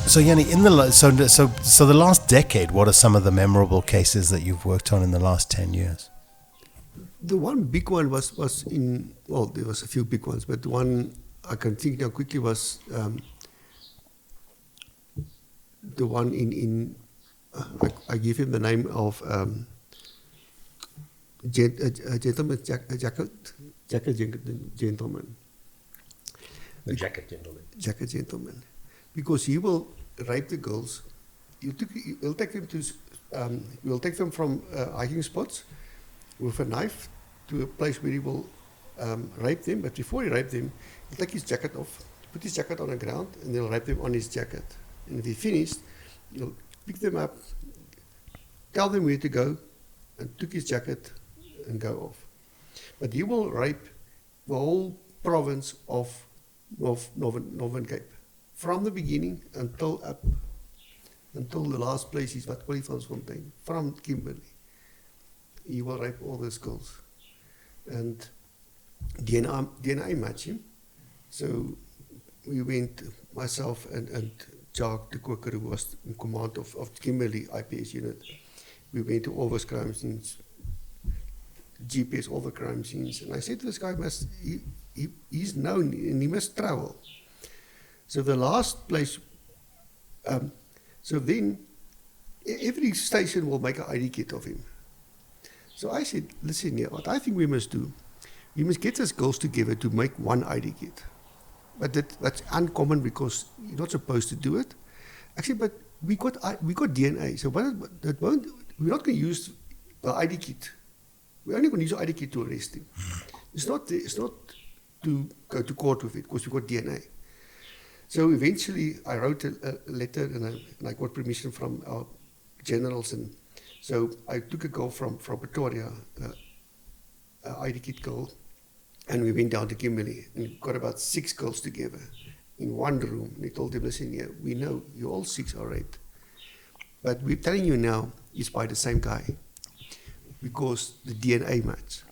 Speaker 5: So Jannie, so the last decade, what are some of the memorable cases that you've worked on in the last 10 years?
Speaker 7: The one big one was in, well, there was a few big ones, but the one I can think now quickly was the one in I give him the name of gentleman, jacket gentleman.
Speaker 6: the jacket gentleman.
Speaker 7: Jacket gentleman. Because he will rape the girls. He'll take them to, we'll take them from hiking spots with a knife to a place where he will rape them. But before he rape them, he'll take his jacket off, put his jacket on the ground, and they'll rape them on his jacket. And if he finished, he'll pick them up, tell them where to go, and took his jacket and go off. But he will rape the whole province of Northern Cape, from the beginning until the last place is what Olifantsfontein, from Kimberley. He will rape all those girls. And DNA match him. So we went, myself and Jacques de Koker, who was in command of Kimberley IPS unit. We went to all those crime scenes, GPS all the crime scenes. And I said to this guy, he's known and he must travel. So the last place, so then every station will make an ID kit of him. So I said, listen here, what I think we must do, we must get us girls together to make one ID kit. But that's uncommon because you're not supposed to do it. Actually, but we got DNA, so we're not going to use the ID kit. We're only going to use the ID kit to arrest him. It's not to go to court with it because we got DNA. So eventually, I wrote a letter and I got permission from our generals, and so I took a girl from Pretoria, an ID kit girl, and we went down to Kimberley and got about 6 girls together in one room. And we told them, listen here, we know you all 6 are raped, but we're telling you now it's by the same guy because the DNA match.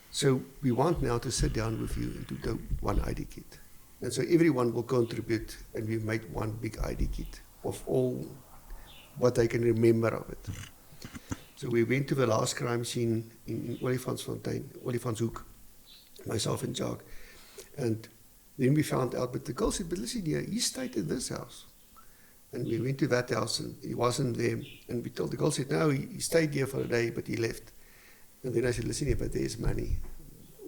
Speaker 7: So we want now to sit down with you and to do one ID kit. And so everyone will contribute, and we made one big ID kit of all what they can remember of it. So we went to the last crime scene in Olifantsfontein, Olifantshoek, myself and Jacques. And then we found out, but the girl said, but listen here, he stayed in this house. And we went to that house and he wasn't there. And we told the girl, said, no, he stayed here for a day, but he left. And then I said, listen here, but there's money.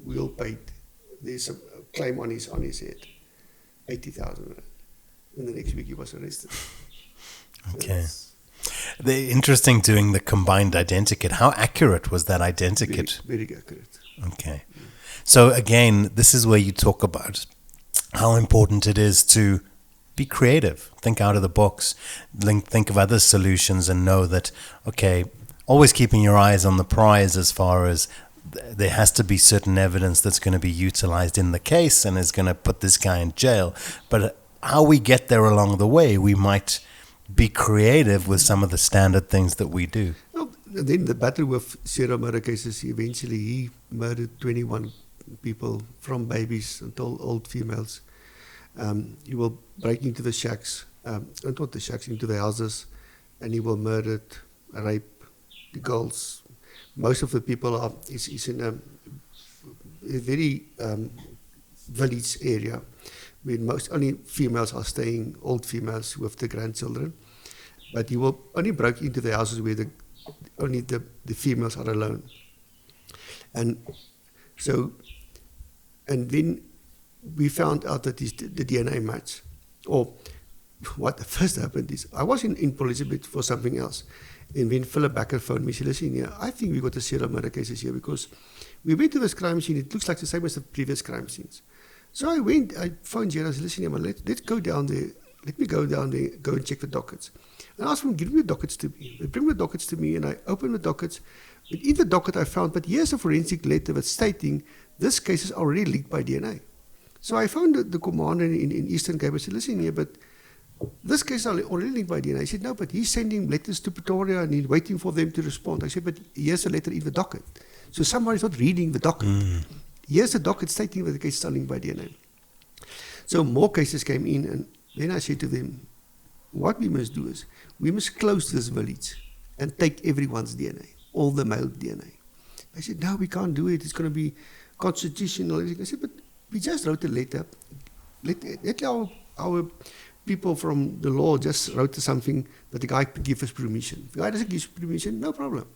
Speaker 7: We'll pay. There's a claim on his head. 80,000 rand. And the next week he was arrested.
Speaker 5: Okay. The interesting doing the combined identikit. How accurate was that identikit?
Speaker 7: Very, very accurate.
Speaker 5: Okay. So again, this is where you talk about how important it is to be creative, think out of the box, think of other solutions, and know that, okay, always keeping your eyes on the prize as far as there has to be certain evidence that's going to be utilized in the case and is going to put this guy in jail. But how we get there along the way, we might be creative with some of the standard things that we do.
Speaker 7: Well, then the battle with serial murder cases, eventually he murdered 21 people, from babies until old females. He will break into the shacks, not the shacks, into the houses, and he will murder, rape the girls. Most of the people is in a very village area where only females are staying, old females with the grandchildren. But he will only break into the houses where only the females are alone. And so, and then we found out that it's the DNA match. Or what first happened is, I was in Elizabeth for something else. And when Philip Bakker phoned me, he said, listen here, I think we got the serial murder cases here because we went to this crime scene, it looks like the same as the previous crime scenes. So I phoned Gerard, I said, listen, let's go down there. Let me go down there, go and check the dockets. And I asked him, give me the dockets to me. They bring the dockets to me, and I open the dockets. But in the docket I found, but here's a forensic letter that's stating this case is already linked by DNA. So I found the commander in Eastern Cape. I said, listen here, but this case is already linked by DNA. He said, no, but he's sending letters to Pretoria and he's waiting for them to respond. I said, but here's a letter in the docket. So somebody's not reading the docket. Here's the docket stating that the case is linked by DNA. So more cases came in, and then I said to them, what we must do is, we must close this village and take everyone's DNA, all the male DNA. I said, no, we can't do it. It's going to be constitutional. I said, but we just wrote a letter. Let our people from the law just wrote something that the guy could give us permission. If the guy doesn't give us permission, no problem.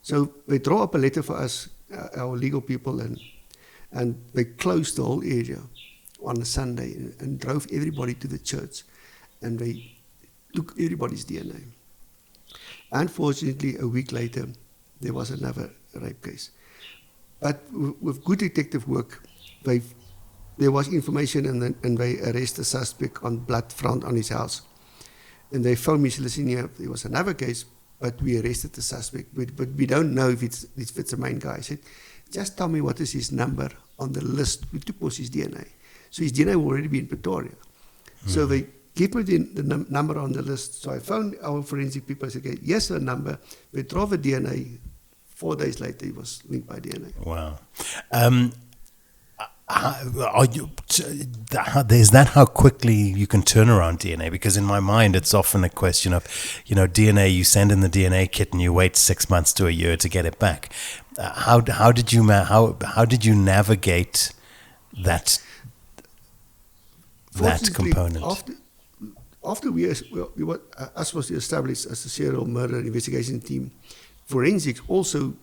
Speaker 7: So they draw up a letter for us, our legal people, and they closed the whole area on a Sunday and drove everybody to the church, and they took everybody's DNA. Unfortunately, a week later, there was another rape case. But with good detective work, there was information, and they arrested the suspect on blood found on his house. And they phoned me, listen here, there was another case, but we arrested the suspect, but we don't know if it's the main guy. I said, just tell me what is his number on the list. We took his DNA. So his DNA will already be in Pretoria. So they gave me the number on the list. So I phoned our forensic people. I said, okay, yes, the number. We draw the DNA. 4 days later, it was linked by DNA.
Speaker 5: Wow. Is that how quickly you can turn around DNA? Because in my mind, it's often a question of, DNA. You send in the DNA kit and you wait 6 months to a year to get it back. How did you navigate that component?
Speaker 7: After we was established as a serial murder investigation team, forensics also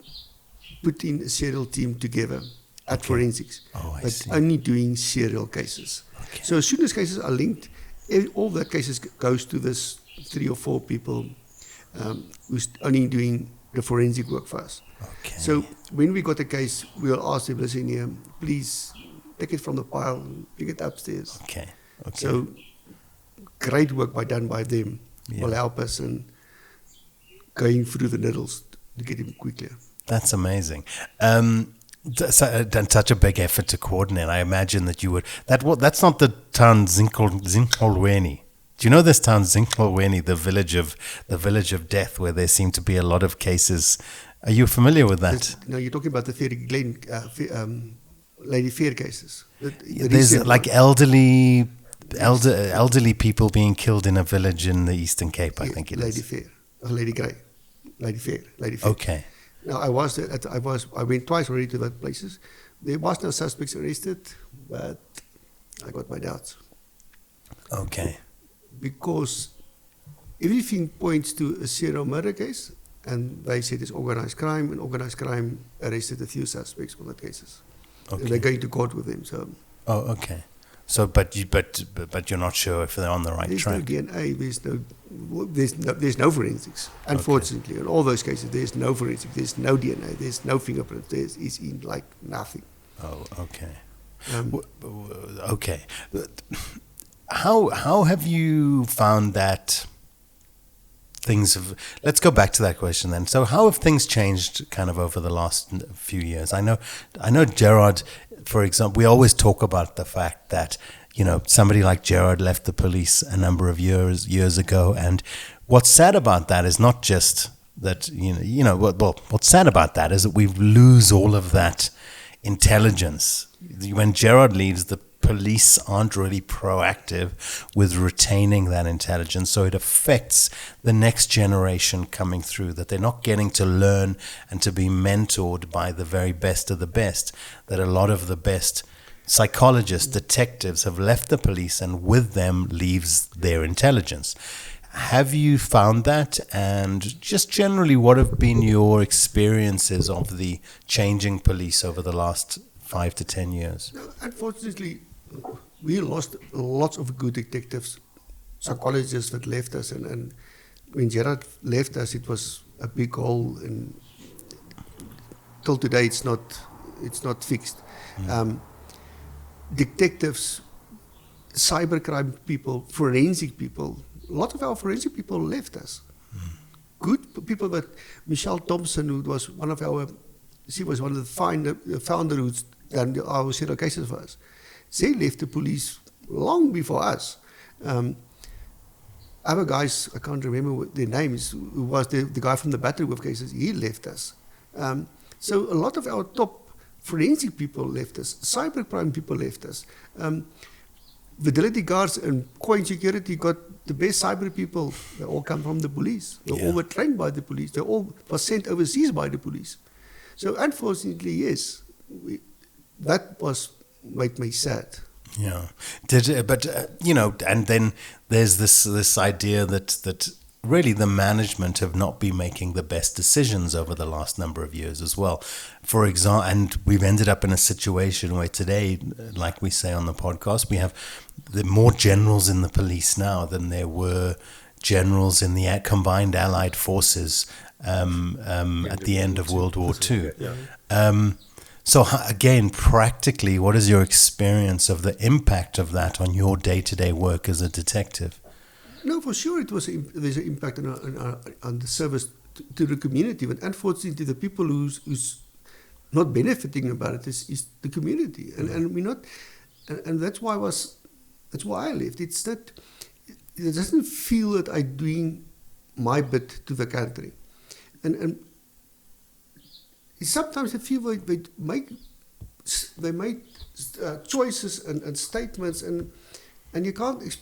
Speaker 7: put in a serial team together at forensics, but only doing serial cases. Okay. So as soon as cases are linked, all the cases goes to this 3 or 4 people who's only doing the forensic work for us. Okay. So when we got a case, we'll ask them, listen here, please take it from the pile, pick it upstairs. Okay. So great work done by them will help us in going through the needles to get him quicker.
Speaker 5: That's amazing. Such a big effort to coordinate. I imagine that you would. That's not the town Zinkolweni. Do you know this town Zinkolweni, the village of death, where there seem to be a lot of cases? Are you familiar with that?
Speaker 7: No, you're talking about the Theory Glen, Lady Fair cases.
Speaker 5: There's like elderly people being killed in a village in the Eastern Cape. I think it is.
Speaker 7: Lady Fair, Lady Grey, Lady Fair. Okay. Now I went twice already to that places. There was no suspects arrested, but I got my doubts.
Speaker 5: Okay.
Speaker 7: Because everything points to a serial murder case, and they said it's organized crime, and organized crime arrested a few suspects for that cases. Okay. And they're going to court with them. So.
Speaker 5: Oh, okay. So, but you're not sure if they're on the right track.
Speaker 7: There's no DNA. There's no forensics. Unfortunately, in all those cases, there's no forensics. There's no DNA. There's no fingerprints. There's in like nothing.
Speaker 5: Oh, okay. Okay. How have you found that things have? Let's go back to that question then. So, how have things changed kind of over the last few years? I know Gerard. For example, we always talk about the fact that, somebody like Gerard left the police a number of years ago. And what's sad about that is not just that, what's sad about that is that we lose all of that intelligence. When Gerard leaves, the police aren't really proactive with retaining that intelligence, so it affects the next generation coming through, that they're not getting to learn and to be mentored by the very best of the best, that a lot of the best psychologists, detectives have left the police, and with them leaves their intelligence. Have you found that? And just generally, what have been your experiences of the changing police over the last 5 to 10 years?
Speaker 7: Unfortunately, we lost lots of good detectives, psychologists that left us, and when Gerard left us, it was a big hole, and till today it's not fixed. detectives, cybercrime people, forensic people. A lot of our forensic people left us. Good people, but Michelle Thompson, who was one of our, she was one of the founder who's done our serial cases for us. They left the police long before us. Other guys, I can't remember what their names, who was the guy from the Battery Wolf cases, he left us. So a lot of our top forensic people left us, cybercrime people left us. Fidelity guards and Coin Security got the best cyber people. They all come from the police. They all were trained by the police. They all were sent overseas by the police. So unfortunately, yes, that made me sad.
Speaker 5: Yeah, and then there's this idea that really the management have not been making the best decisions over the last number of years as well. For example, and we've ended up in a situation where today, like we say on the podcast, we have more generals in the police now than there were generals in the combined Allied forces at the end of World War II. So again, practically, what is your experience of the impact of that on your day-to-day work as a detective?
Speaker 7: No, for sure, there's an impact on the service to the community. But unfortunately, the people who's not benefiting about it is the community, and we're not, and that's why I left. It's that it doesn't feel that I'm doing my bit to the country, and sometimes I feel like they make choices and statements, and you can't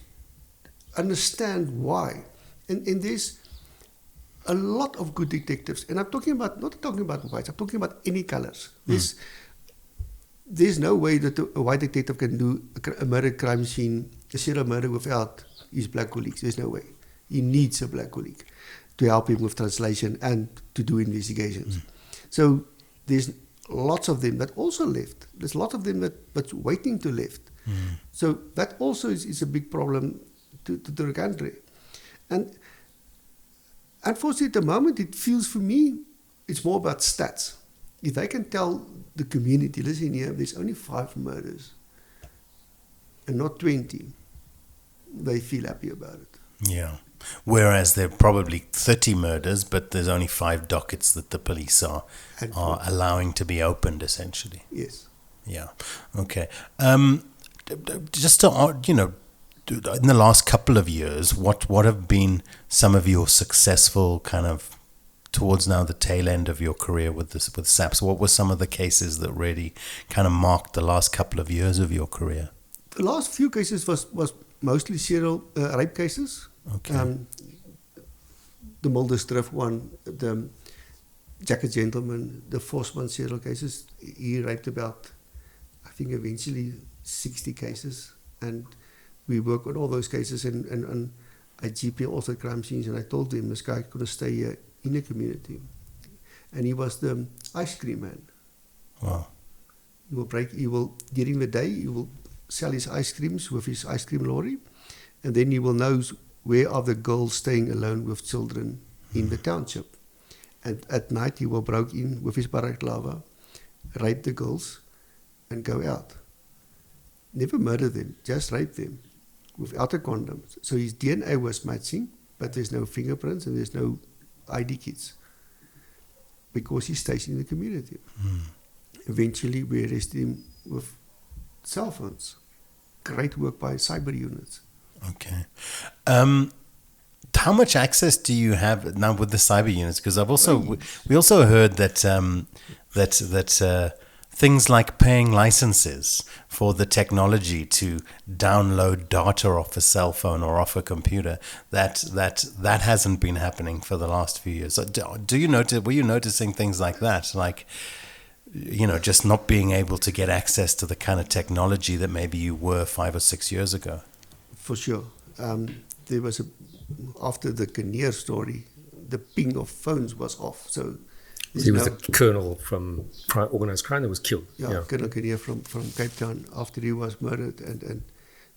Speaker 7: understand why. And there's a lot of good detectives, and I'm talking about not talking about whites. I'm talking about any colors. There's no way that a white detective can do a murder crime scene, a serial murder, without his black colleagues. There's no way. He needs a black colleague to help him with translation and to do investigations. So there's lots of them that also left. There's a lot of them that's waiting to left. So that also is a big problem to the country. And unfortunately, at the moment, it feels for me, it's more about stats. If they can tell the community, listen here, there's only 5 murders and not 20, they feel happy about it.
Speaker 5: Yeah. Whereas there are probably 30 murders, but there's only 5 dockets that the police are allowing to be opened, essentially.
Speaker 7: Yes.
Speaker 5: Yeah. Okay. Just to, in the last couple of years, what have been some of your successful kind of towards now the tail end of your career with SAPS? What were some of the cases that really kind of marked the last couple of years of your career?
Speaker 7: The last few cases was mostly serial rape cases.
Speaker 5: Okay.
Speaker 7: The Muldersdrift one, the Jacket Gentleman, the Forsman serial cases. He raped about, I think, eventually 60 cases, and we work on all those cases, and I GP also crime scenes, and I told him this guy could stay here in the community, and he was the ice cream man.
Speaker 5: Wow.
Speaker 7: During the day, he will sell his ice creams with his ice cream lorry, and then he will know where are the girls staying alone with children in the township. And at night, he will break in with his balaclava, rape the girls, and go out. Never murder them, just rape them without a condom. So his DNA was matching, but there's no fingerprints and there's no ID kits because he stays in the community. Eventually, we arrested him with cell phones. Great work by cyber units.
Speaker 5: Okay. How much access do you have now with the cyber units? Because we also heard that things like paying licenses for the technology to download data off a cell phone or off a computer, that hasn't been happening for the last few years. Were you noticing things like that? Like, just not being able to get access to the kind of technology that maybe you were 5 or 6 years ago? For
Speaker 7: sure. There was after the Kinnear story, the ping of phones was off. So
Speaker 6: he was the colonel from organized crime that was killed.
Speaker 7: Yeah. Colonel Kinnear from Cape Town after he was murdered, and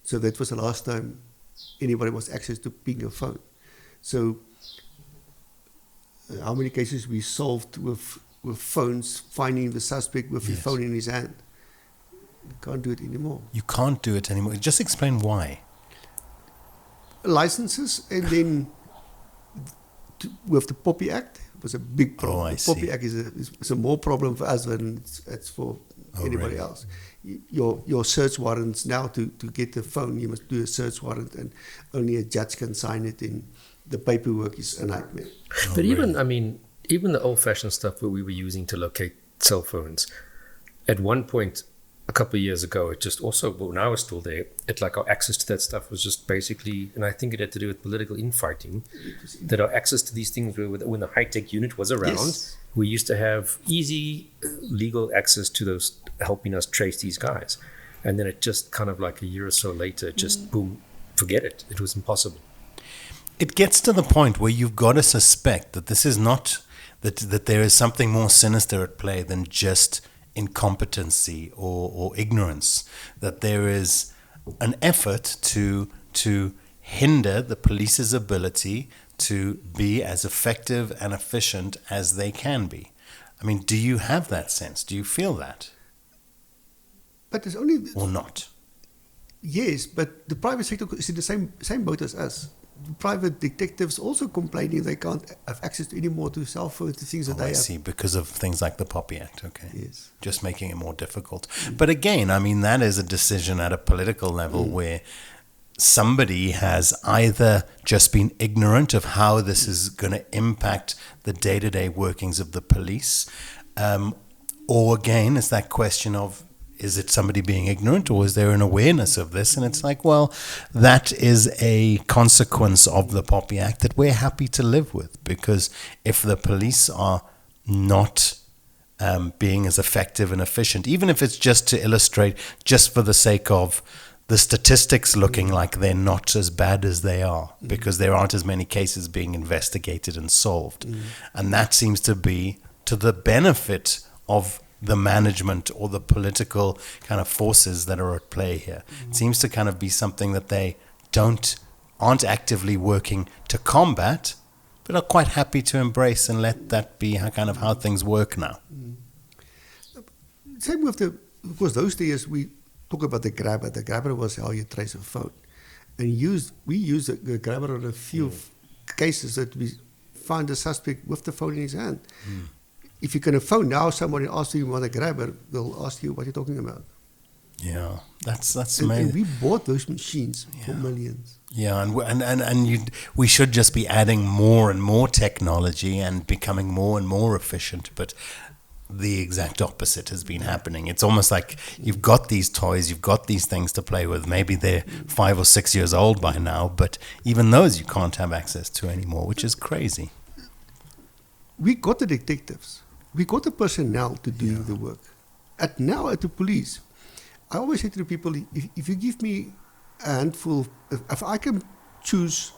Speaker 7: so that was the last time anybody was access to ping a phone. So how many cases we solved with phones, finding the suspect with his phone in his hand? You can't do it anymore.
Speaker 5: You can't do it anymore. Just explain why.
Speaker 7: Licenses, and then with the Poppy Act, it was a big problem.
Speaker 5: I
Speaker 7: The Poppy
Speaker 5: see.
Speaker 7: Act is a more problem for us than it's for anybody
Speaker 5: really?
Speaker 7: else. Your search warrants now, to get the phone, you must do a search warrant, and only a judge can sign it, and the paperwork is a nightmare.
Speaker 6: But even, I mean, even the old-fashioned stuff where we were using to locate cell phones, at one point, a couple of years ago, it just also, well, now it's still there, it like our access to that stuff was just basically, and I think it had to do with political infighting, that our access to these things, when the high-tech unit was around,
Speaker 7: Yes.
Speaker 6: we used to have easy legal access to those, helping us trace these guys. And then it just kind of like a year or so later, just boom, forget it. It was impossible.
Speaker 5: It gets to the point where you've got to suspect that this is not, that there is something more sinister at play than just incompetency or ignorance, that there is an effort to hinder the police's ability to be as effective and efficient as they can be. I mean, do you have that sense? Do you feel that?
Speaker 7: But it's only
Speaker 5: Or not?
Speaker 7: yes, but the private sector is in the same boat as us. Private detectives also complaining they can't have access anymore to cell phones, to things that they
Speaker 5: I
Speaker 7: have.
Speaker 5: see, because of things like the Poppy Act, okay.
Speaker 7: Yes.
Speaker 5: Just making it more difficult. But again, I mean, that is a decision at a political level where somebody has either just been ignorant of how this is going to impact the day-to-day workings of the police, or again, it's that question of, is it somebody being ignorant, or is there an awareness of this? And it's like, well, that is a consequence of the Poppy Act that we're happy to live with, because if the police are not being as effective and efficient, even if it's just to illustrate, just for the sake of the statistics looking like they're not as bad as they are, because there aren't as many cases being investigated and solved. And that seems to be to the benefit of the management or the political kind of forces that are at play here. It seems to kind of be something that they aren't actively working to combat, but are quite happy to embrace and let that be how things work now.
Speaker 7: Same with because those days we talk about the grabber. The grabber was how you trace a phone. And we used the grabber on a few cases that we found the suspect with the phone in his hand. If you can phone now, somebody asks you about a grabber, they'll ask you what you're talking about.
Speaker 5: Yeah, that's
Speaker 7: And
Speaker 5: amazing.
Speaker 7: we bought those machines for millions.
Speaker 5: Yeah, we should just be adding more and more technology and becoming more and more efficient, but the exact opposite has been happening. It's almost like you've got these toys, you've got these things to play with. Maybe they're 5 or 6 years old by now, but even those you can't have access to anymore, which is crazy.
Speaker 7: We got the detectives. We got the personnel to do the work. Now at the police, I always say to the people, if you give me a handful, if I can choose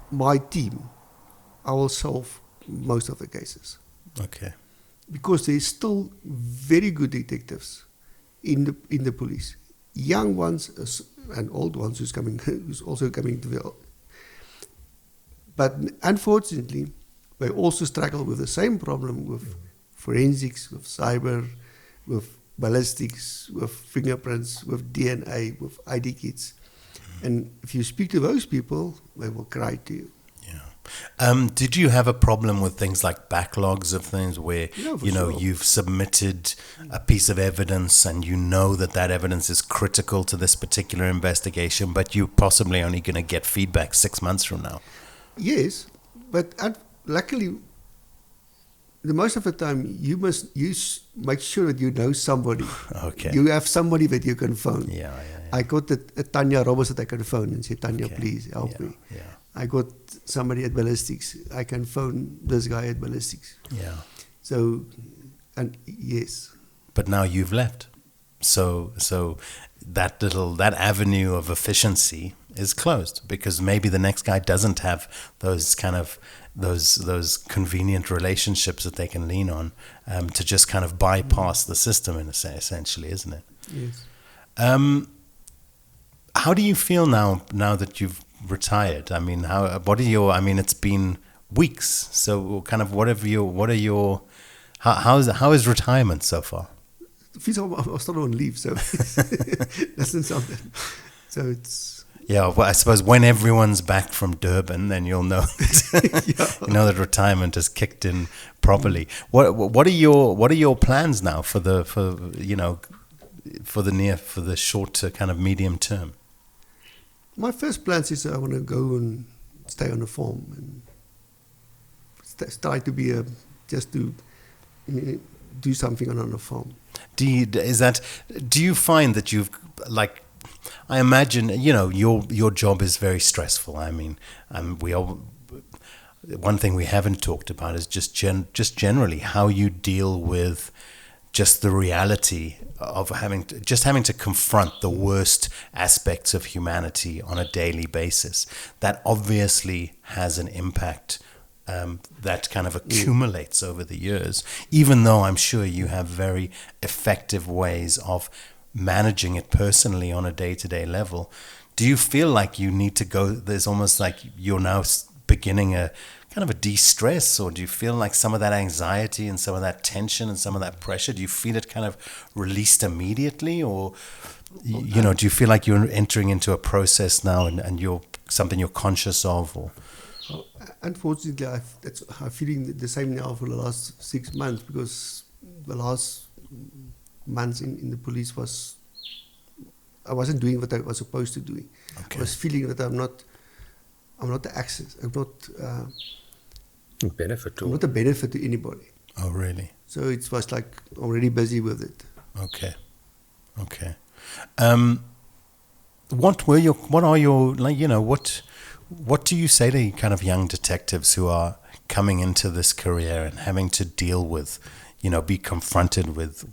Speaker 7: my team, I will solve most of the cases.
Speaker 5: Okay.
Speaker 7: Because there's still very good detectives in the police. Young ones and old ones who's also coming to the. But unfortunately, they also struggle with the same problem with forensics, with cyber, with ballistics, with fingerprints, with DNA, with ID kits. And if you speak to those people, they will cry to you.
Speaker 5: Yeah. Did you have a problem with things like backlogs of things where,
Speaker 7: Yeah, for
Speaker 5: sure,
Speaker 7: sure.
Speaker 5: you've submitted a piece of evidence and you know that evidence is critical to this particular investigation, but you're possibly only going to get feedback 6 months from now?
Speaker 7: Yes, but luckily, the most of the time, you must make sure that you know somebody.
Speaker 5: Okay.
Speaker 7: You have somebody that you can phone.
Speaker 5: Yeah.
Speaker 7: I got a Tanya Roberts that I can phone and say, Tanya,
Speaker 5: Okay.
Speaker 7: please help me.
Speaker 5: Yeah.
Speaker 7: I got somebody at ballistics. I can phone this guy at ballistics.
Speaker 5: Yeah.
Speaker 7: So, and yes.
Speaker 5: But now you've left. So that avenue of efficiency is closed because maybe the next guy doesn't have those kind of those convenient relationships that they can lean on to just kind of bypass the system essentially, isn't it?
Speaker 7: Yes.
Speaker 5: How do you feel now that you've retired? I mean, it's been weeks. So kind of how is retirement so far?
Speaker 7: feels like I'm still on leave, so doesn't sound that. So it's.
Speaker 5: Yeah, well, I suppose when everyone's back from Durban, then you'll know you know that retirement has kicked in properly. What are your plans now for the short to kind of medium term?
Speaker 7: My first plans is I want to go and stay on the farm and start to be do something on the farm.
Speaker 5: Do you find that you've like? I imagine, your job is very stressful. I mean, one thing we haven't talked about is just generally how you deal with just the reality of having to confront the worst aspects of humanity on a daily basis. That obviously has an impact that kind of accumulates over the years, even though I'm sure you have very effective ways of managing it personally on a day-to-day level. Do you feel like you need to go, there's almost like you're now beginning a kind of a de-stress, or do you feel like some of that anxiety and some of that tension and some of that pressure, do you feel it kind of released immediately, or do you feel like you're entering into a process now and you're something you're conscious of? Or
Speaker 7: unfortunately, I'm feeling the same now for the last 6 months, because the last months in the police I wasn't doing what I was supposed to do. Okay. I was feeling that I'm not the access. I'm not
Speaker 6: benefit to.
Speaker 7: I'm not a benefit to anybody.
Speaker 5: Oh, really?
Speaker 7: So it was like already busy with it.
Speaker 5: Okay. What do you say to kind of young detectives who are coming into this career and having to deal with, be confronted with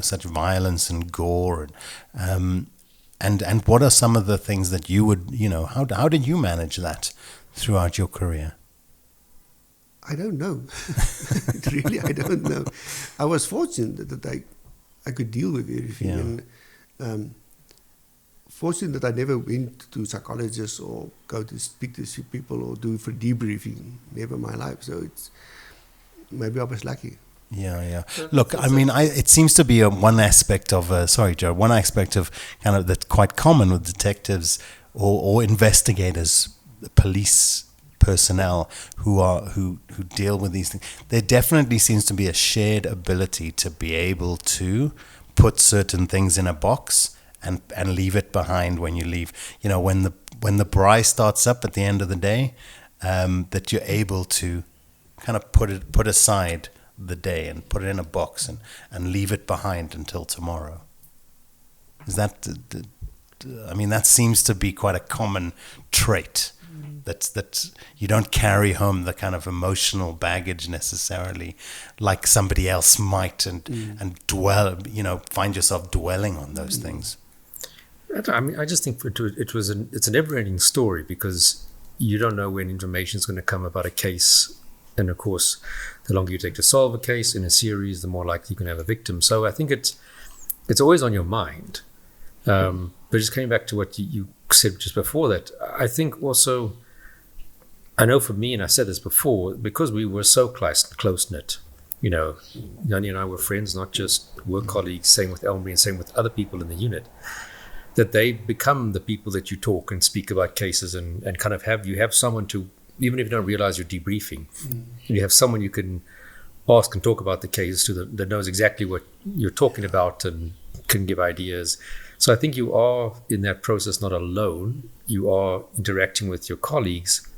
Speaker 5: such violence and gore, and what are some of the things that you would, how did you manage that throughout your career?
Speaker 7: I don't know. Really, I don't know. I was fortunate that I could deal with everything, and fortunate that I never went to psychologists or go to speak to people or do for debriefing. Never in my life. So maybe I was lucky.
Speaker 5: Yeah. Look, I mean, it seems to be one aspect of, Gerard, one aspect of kind of that's quite common with detectives or investigators, police personnel who deal with these things. There definitely seems to be a shared ability to be able to put certain things in a box and leave it behind when you leave. When the braai starts up at the end of the day, that you're able to kind of put aside the day and put it in a box and leave it behind until tomorrow. Is that? I mean, that seems to be quite a common trait. That you don't carry home the kind of emotional baggage necessarily, like somebody else might, and dwell. Find yourself dwelling on those things.
Speaker 6: I mean, I just think it's a never-ending story, because you don't know when information is going to come about a case. And of course, the longer you take to solve a case in a series, the more likely you can have a victim. So I think it's always on your mind. But just coming back to what you said just before that, I think also, I know for me, and I said this before, because we were so close-knit, Jannie and I were friends, not just work colleagues, same with Elmry and same with other people in the unit, that they become the people that you talk and speak about cases and kind of you have someone to, even if you don't realize you're debriefing, you have someone you can ask and talk about the case to that knows exactly what you're talking about and can give ideas. So I think you are in that process not alone. You are interacting with your colleagues,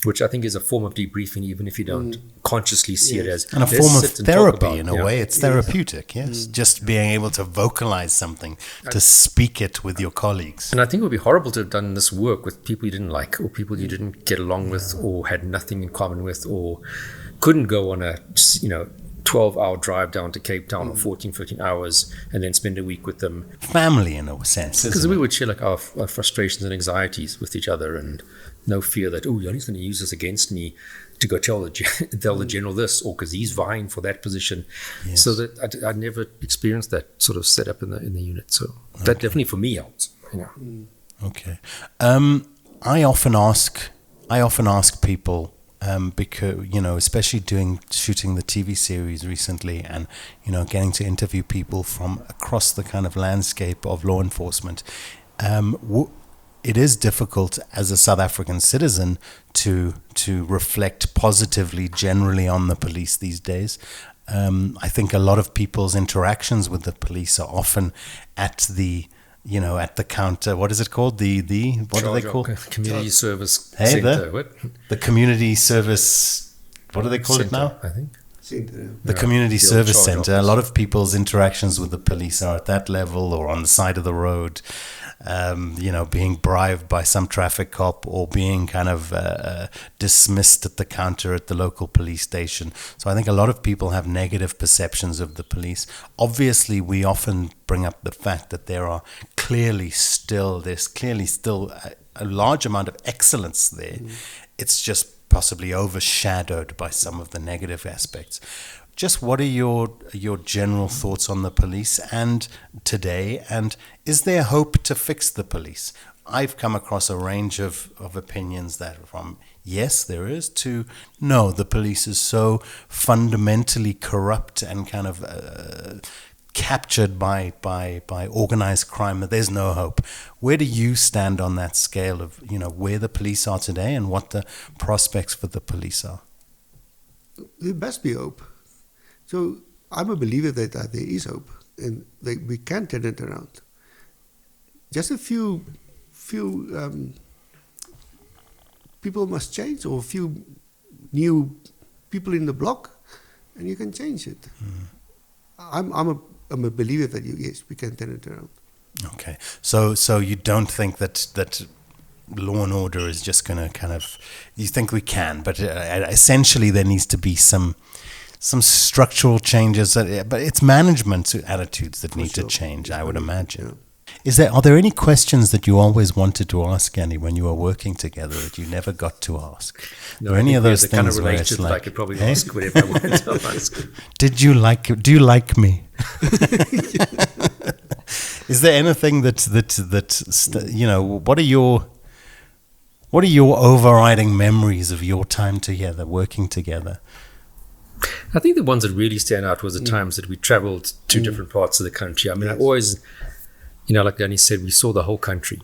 Speaker 6: which I think is a form of debriefing, even if you don't consciously see it as...
Speaker 5: And a form of therapy in a way. It's therapeutic, yes. Just being able to vocalize something, to speak it with your colleagues.
Speaker 6: And I think it would be horrible to have done this work with people you didn't like, or people you didn't get along with, or had nothing in common with, or couldn't go on a 12-hour drive down to Cape Town, or 14, 15 hours, and then spend a week with them.
Speaker 5: Family, in a sense.
Speaker 6: Because we would share like our frustrations and anxieties with each other, and no fear that, Jannie's going to use this against me to go tell the general this, or because he's vying for that position. Yes. So that I never experienced that sort of setup in the unit. So that definitely for me helps.
Speaker 5: Okay. I often ask people because, especially shooting the TV series recently, and getting to interview people from across the kind of landscape of law enforcement. It is difficult as a South African citizen to reflect positively generally on the police these days. I think a lot of people's interactions with the police are often at the counter. What is it called? What are they called?
Speaker 6: Community service
Speaker 5: Hey,
Speaker 6: center.
Speaker 5: the community service. What do they call it now?
Speaker 6: I think.
Speaker 5: The community
Speaker 6: the old
Speaker 5: service
Speaker 6: charge
Speaker 5: center.
Speaker 6: office.
Speaker 5: A lot of people's interactions with the police are at that level, or on the side of the road. Being bribed by some traffic cop, or being kind of dismissed at the counter at the local police station. So I think a lot of people have negative perceptions of the police. Obviously, we often bring up the fact that there's clearly still a large amount of excellence there. It's just possibly overshadowed by some of the negative aspects. Just what are your general thoughts on the police and today, and is there hope to fix the police? I've come across a range of opinions that from yes, there is, to no, the police is so fundamentally corrupt and kind of captured by organized crime that there's no hope. Where do you stand on that scale of where the police are today and what the prospects for the police are?
Speaker 7: There must be hope. So I'm a believer that there is hope, and that we can turn it around. Just a few people must change, or a few new people in the block, and you can change it. I'm a believer that yes, we can turn it around.
Speaker 5: Okay, so you don't think that law and order is just going to kind of? You think we can, but essentially there needs to be some structural changes, but it's management attitudes that need to change, I would imagine. Yeah. Are there any questions that you always wanted to ask, Jannie, when you were working together that you never got to ask?
Speaker 6: No,
Speaker 5: any of those things
Speaker 6: kind of
Speaker 5: where it's
Speaker 6: relationship
Speaker 5: like,
Speaker 6: that I could probably ask whatever I wanted to ask.
Speaker 5: Do you like me? Is there anything what are your overriding memories of your time together, working together?
Speaker 6: I think the ones that really stand out was the times that we traveled to different parts of the country. I mean, I always, like Danny said, we saw the whole country.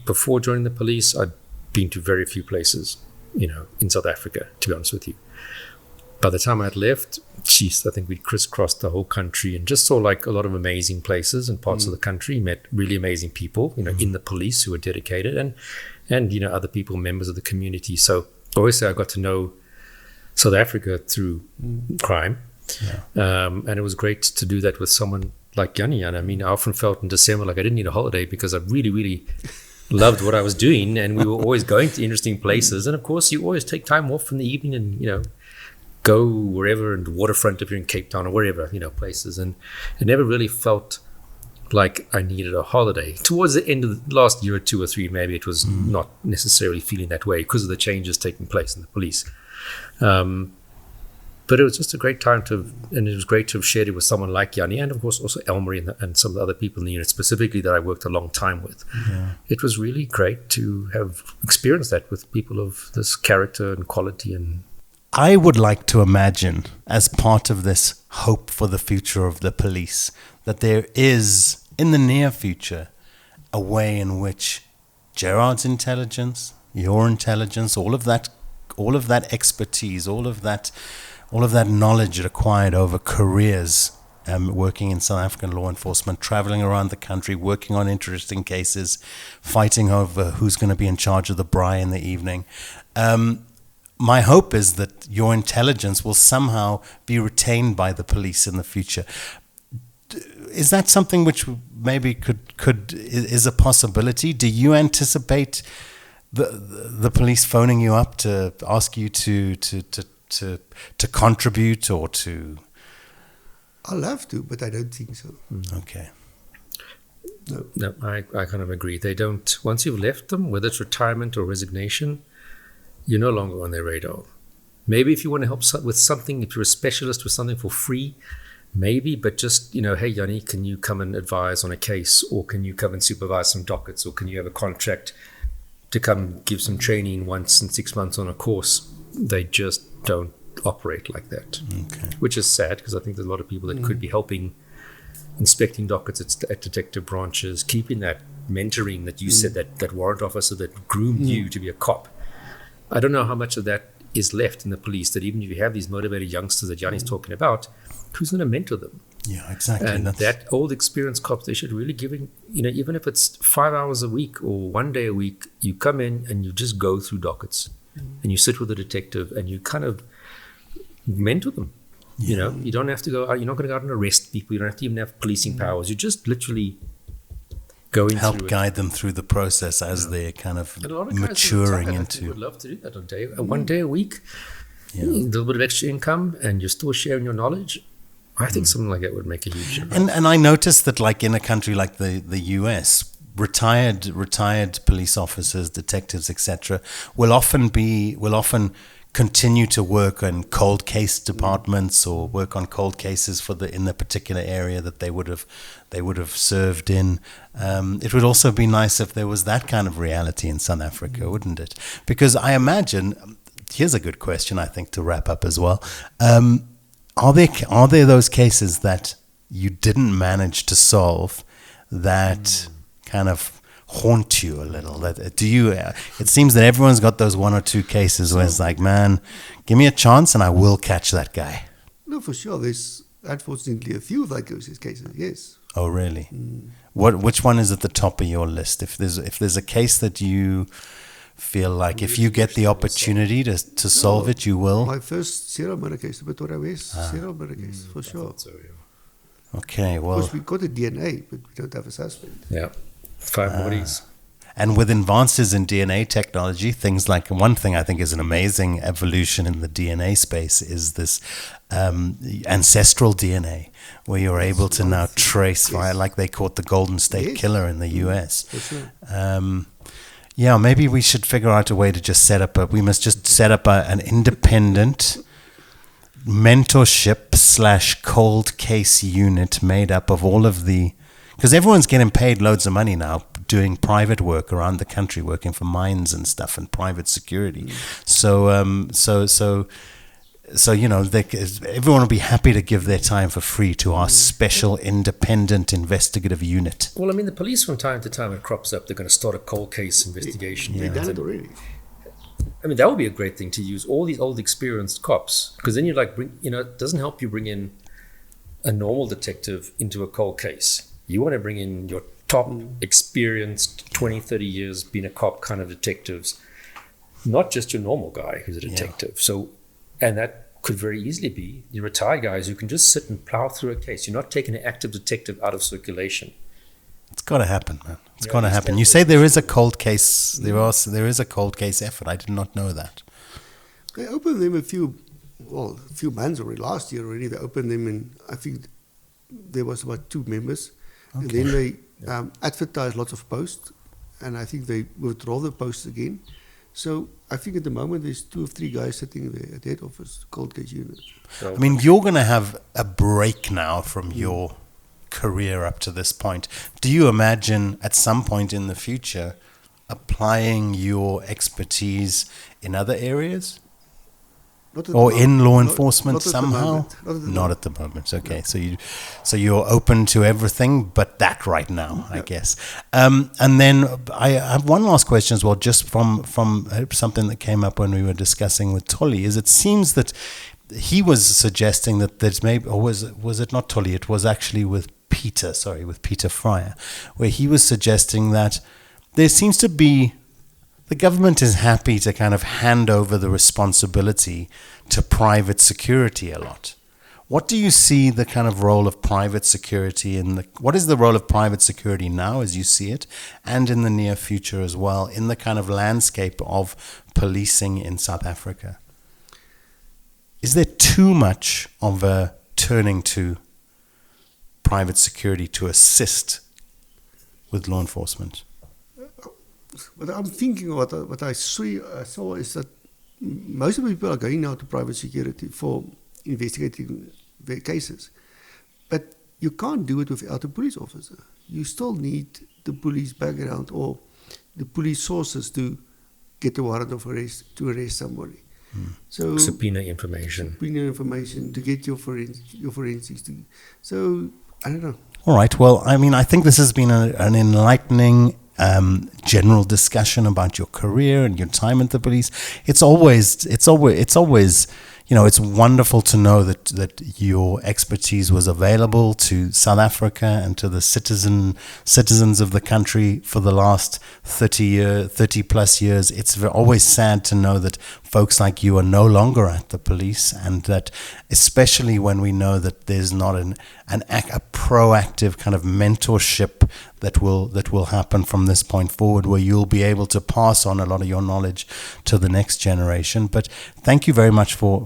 Speaker 6: Before joining the police, I'd been to very few places, in South Africa, to be honest with you. By the time I had left, I think we'd crisscrossed the whole country and just saw like a lot of amazing places and parts of the country, met really amazing people, in the police who were dedicated and other people, members of the community. So I always say I got to know South Africa through crime. Yeah. And it was great to do that with someone like Jannie. And I mean, I often felt in December like I didn't need a holiday because I really, really loved what I was doing. And we were always going to interesting places. And of course, you always take time off in the evening and, go wherever, and the waterfront if you're in Cape Town or wherever, places. And it never really felt like I needed a holiday. Towards the end of the last year or 2 or 3, maybe it was not necessarily feeling that way because of the changes taking place in the police. But it was just a great time and it was great to have shared it with someone like Jannie, and of course also Elmarie and some of the other people in the unit specifically that I worked a long time with. Yeah. It was really great to have experienced that with people of this character and quality. And
Speaker 5: I would like to imagine, as part of this hope for the future of the police, that there is, in the near future, a way in which Gerard's intelligence, your intelligence, all of that expertise, all of that knowledge acquired over careers, working in South African law enforcement, traveling around the country, working on interesting cases, fighting over who's going to be in charge of the braai in the evening. My hope is that your intelligence will somehow be retained by the police in the future. Is that something which maybe is a possibility? Do you anticipate the police phoning you up to ask you to contribute or to?
Speaker 7: I'll have to, but I don't think so.
Speaker 5: Okay.
Speaker 6: No, I kind of agree. They don't. Once you've left them, whether it's retirement or resignation, you're no longer on their radar. Maybe if you want to help with something, if you're a specialist with something for free, maybe, but just, hey, Jannie, can you come and advise on a case, or can you come and supervise some dockets, or can you have a contract to come give some training once in 6 months on a course. They just don't operate like that, which is sad, because I think there's a lot of people that could be helping, inspecting dockets at detective branches, keeping that mentoring that you said, that warrant officer that groomed you to be a cop. I don't know how much of that is left in the police, that even if you have these motivated youngsters that Jannie's talking about, who's going to mentor them?
Speaker 5: Yeah, exactly.
Speaker 6: And that old experienced cops, they should really give in, even if it's 5 hours a week or 1 day a week, you come in and you just go through dockets and you sit with a detective and you kind of mentor them. You don't have to go, you're not going to go out and arrest people. You don't have to even have policing powers. You just literally going
Speaker 5: help
Speaker 6: through
Speaker 5: guide them through the process as they're kind of
Speaker 6: and a lot of guys
Speaker 5: maturing
Speaker 6: I
Speaker 5: into.
Speaker 6: would love to do that on day, 1 day a week, a little bit of extra income, and you're still sharing your knowledge. I think something like that would make a huge difference.
Speaker 5: And I noticed that, like in a country like the US, retired police officers, detectives, etc., will often continue to work in cold case departments or work on cold cases in the particular area that they would have served in. It would also be nice if there was that kind of reality in South Africa, wouldn't it? Because I imagine, here's a good question, I think, to wrap up as well. Are there those cases that you didn't manage to solve that kind of haunt you a little? It seems that everyone's got those 1 or 2 cases where it's like, man, give me a chance and I will catch that guy.
Speaker 7: No, for sure. There's unfortunately a few of those cases, yes.
Speaker 5: Oh, really? Which one is at the top of your list? If there's a case that you feel like if you get the opportunity to solve it, you will?
Speaker 7: My first serial murder case, the Pretoria West serial murder case, for sure.
Speaker 5: Okay, well.
Speaker 7: Of course, we got a DNA, but we don't have a suspect.
Speaker 6: Yeah, 5 bodies.
Speaker 5: And with advances in DNA technology, things like, one thing I think is an amazing evolution in the DNA space is this ancestral DNA, where you're able to now trace, right, like they caught the Golden State Killer in the US.
Speaker 7: For sure.
Speaker 5: Yeah, maybe we should figure out a way to just set up an independent mentorship / cold case unit made up of all of the, because everyone's getting paid loads of money now doing private work around the country, working for mines and stuff and private security. So everyone will be happy to give their time for free to our special independent investigative unit.
Speaker 6: Well, I mean, the police from time to time, it crops up, they're going to start a cold case investigation.
Speaker 7: They've done it already.
Speaker 6: I mean, that would be a great thing to use all these old experienced cops, because then you it doesn't help you bring in a normal detective into a cold case. You want to bring in your top experienced 20, 30 years being a cop kind of detectives, not just your normal guy who's a detective. So, and that could very easily be the retired guys who can just sit and plow through a case. You're not taking an active detective out of circulation.
Speaker 5: It's got to happen, man. It's got to happen. You say there is a cold case. There is a cold case effort. I did not know that.
Speaker 7: They opened them a few months already. Last year already, they opened them, and I think there was about 2 members. Okay. And then they advertised lots of posts, and I think they withdraw the posts again. So I think at the moment there's 2 or 3 guys sitting there at the head office, cold case unit.
Speaker 5: I mean, you're going to have a break now from your career up to this point. Do you imagine at some point in the future applying your expertise in other areas? Or in law enforcement somehow? Not at the moment. Okay, so you're open to everything but that right now, I guess. And then I have one last question as well, just from something that came up when we were discussing with Tolly. Is it seems that he was suggesting that there's maybe, or was it not Tolly? It was actually with Peter Fryer, where he was suggesting that there seems to be, the government is happy to kind of hand over the responsibility to private security a lot. What do you see the kind of role of private security what is the role of private security now as you see it, and in the near future as well, in the kind of landscape of policing in South Africa? Is there too much of a turning to private security to assist with law enforcement?
Speaker 7: But I'm thinking what I saw is that most of the people are going now to private security for investigating their cases. But you can't do it without a police officer. You still need the police background or the police sources to get the warrant of arrest to arrest somebody. So
Speaker 6: Subpoena information.
Speaker 7: To get your forensics. So I don't know.
Speaker 5: All right. Well, I mean, I think this has been an enlightening general discussion about your career and your time at the police. It's always, you know, it's wonderful to know that your expertise was available to South Africa and to the citizens of the country for the last 30 plus years. It's always sad to know that folks like you are no longer at the police, and that especially when we know that there's not a proactive kind of mentorship that will happen from this point forward, where you'll be able to pass on a lot of your knowledge to the next generation. But thank you very much for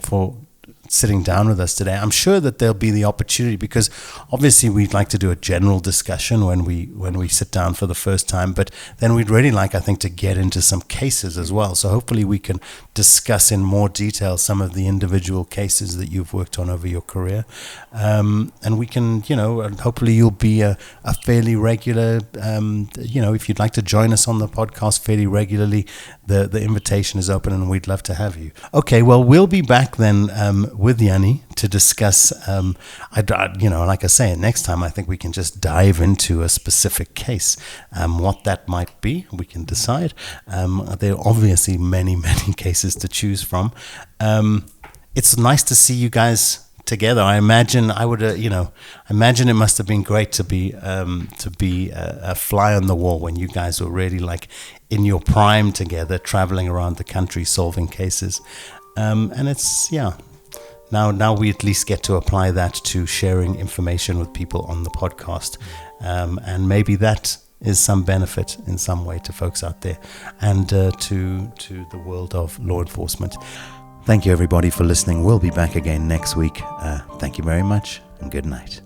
Speaker 5: sitting down with us today. I'm sure that there'll be the opportunity, because obviously we'd like to do a general discussion when we sit down for the first time, but then we'd really like, I think, to get into some cases as well. So hopefully we can discuss in more detail some of the individual cases that you've worked on over your career. And we can, you know, hopefully you'll be a fairly regular, you know, if you'd like to join us on the podcast fairly regularly, the invitation is open and we'd love to have you. Okay, well, we'll be back then with Jannie to discuss, you know, like I say, next time I think we can just dive into a specific case, what that might be, we can decide. There are obviously many cases to choose from. It's nice to see you guys together. I imagine it must have been great to be a fly on the wall when you guys were really like in your prime together, traveling around the country solving cases. And it's, yeah. Now we at least get to apply that to sharing information with people on the podcast. And maybe that is some benefit in some way to folks out there and to the world of law enforcement. Thank you, everybody, for listening. We'll be back again next week. Thank you very much, and good night.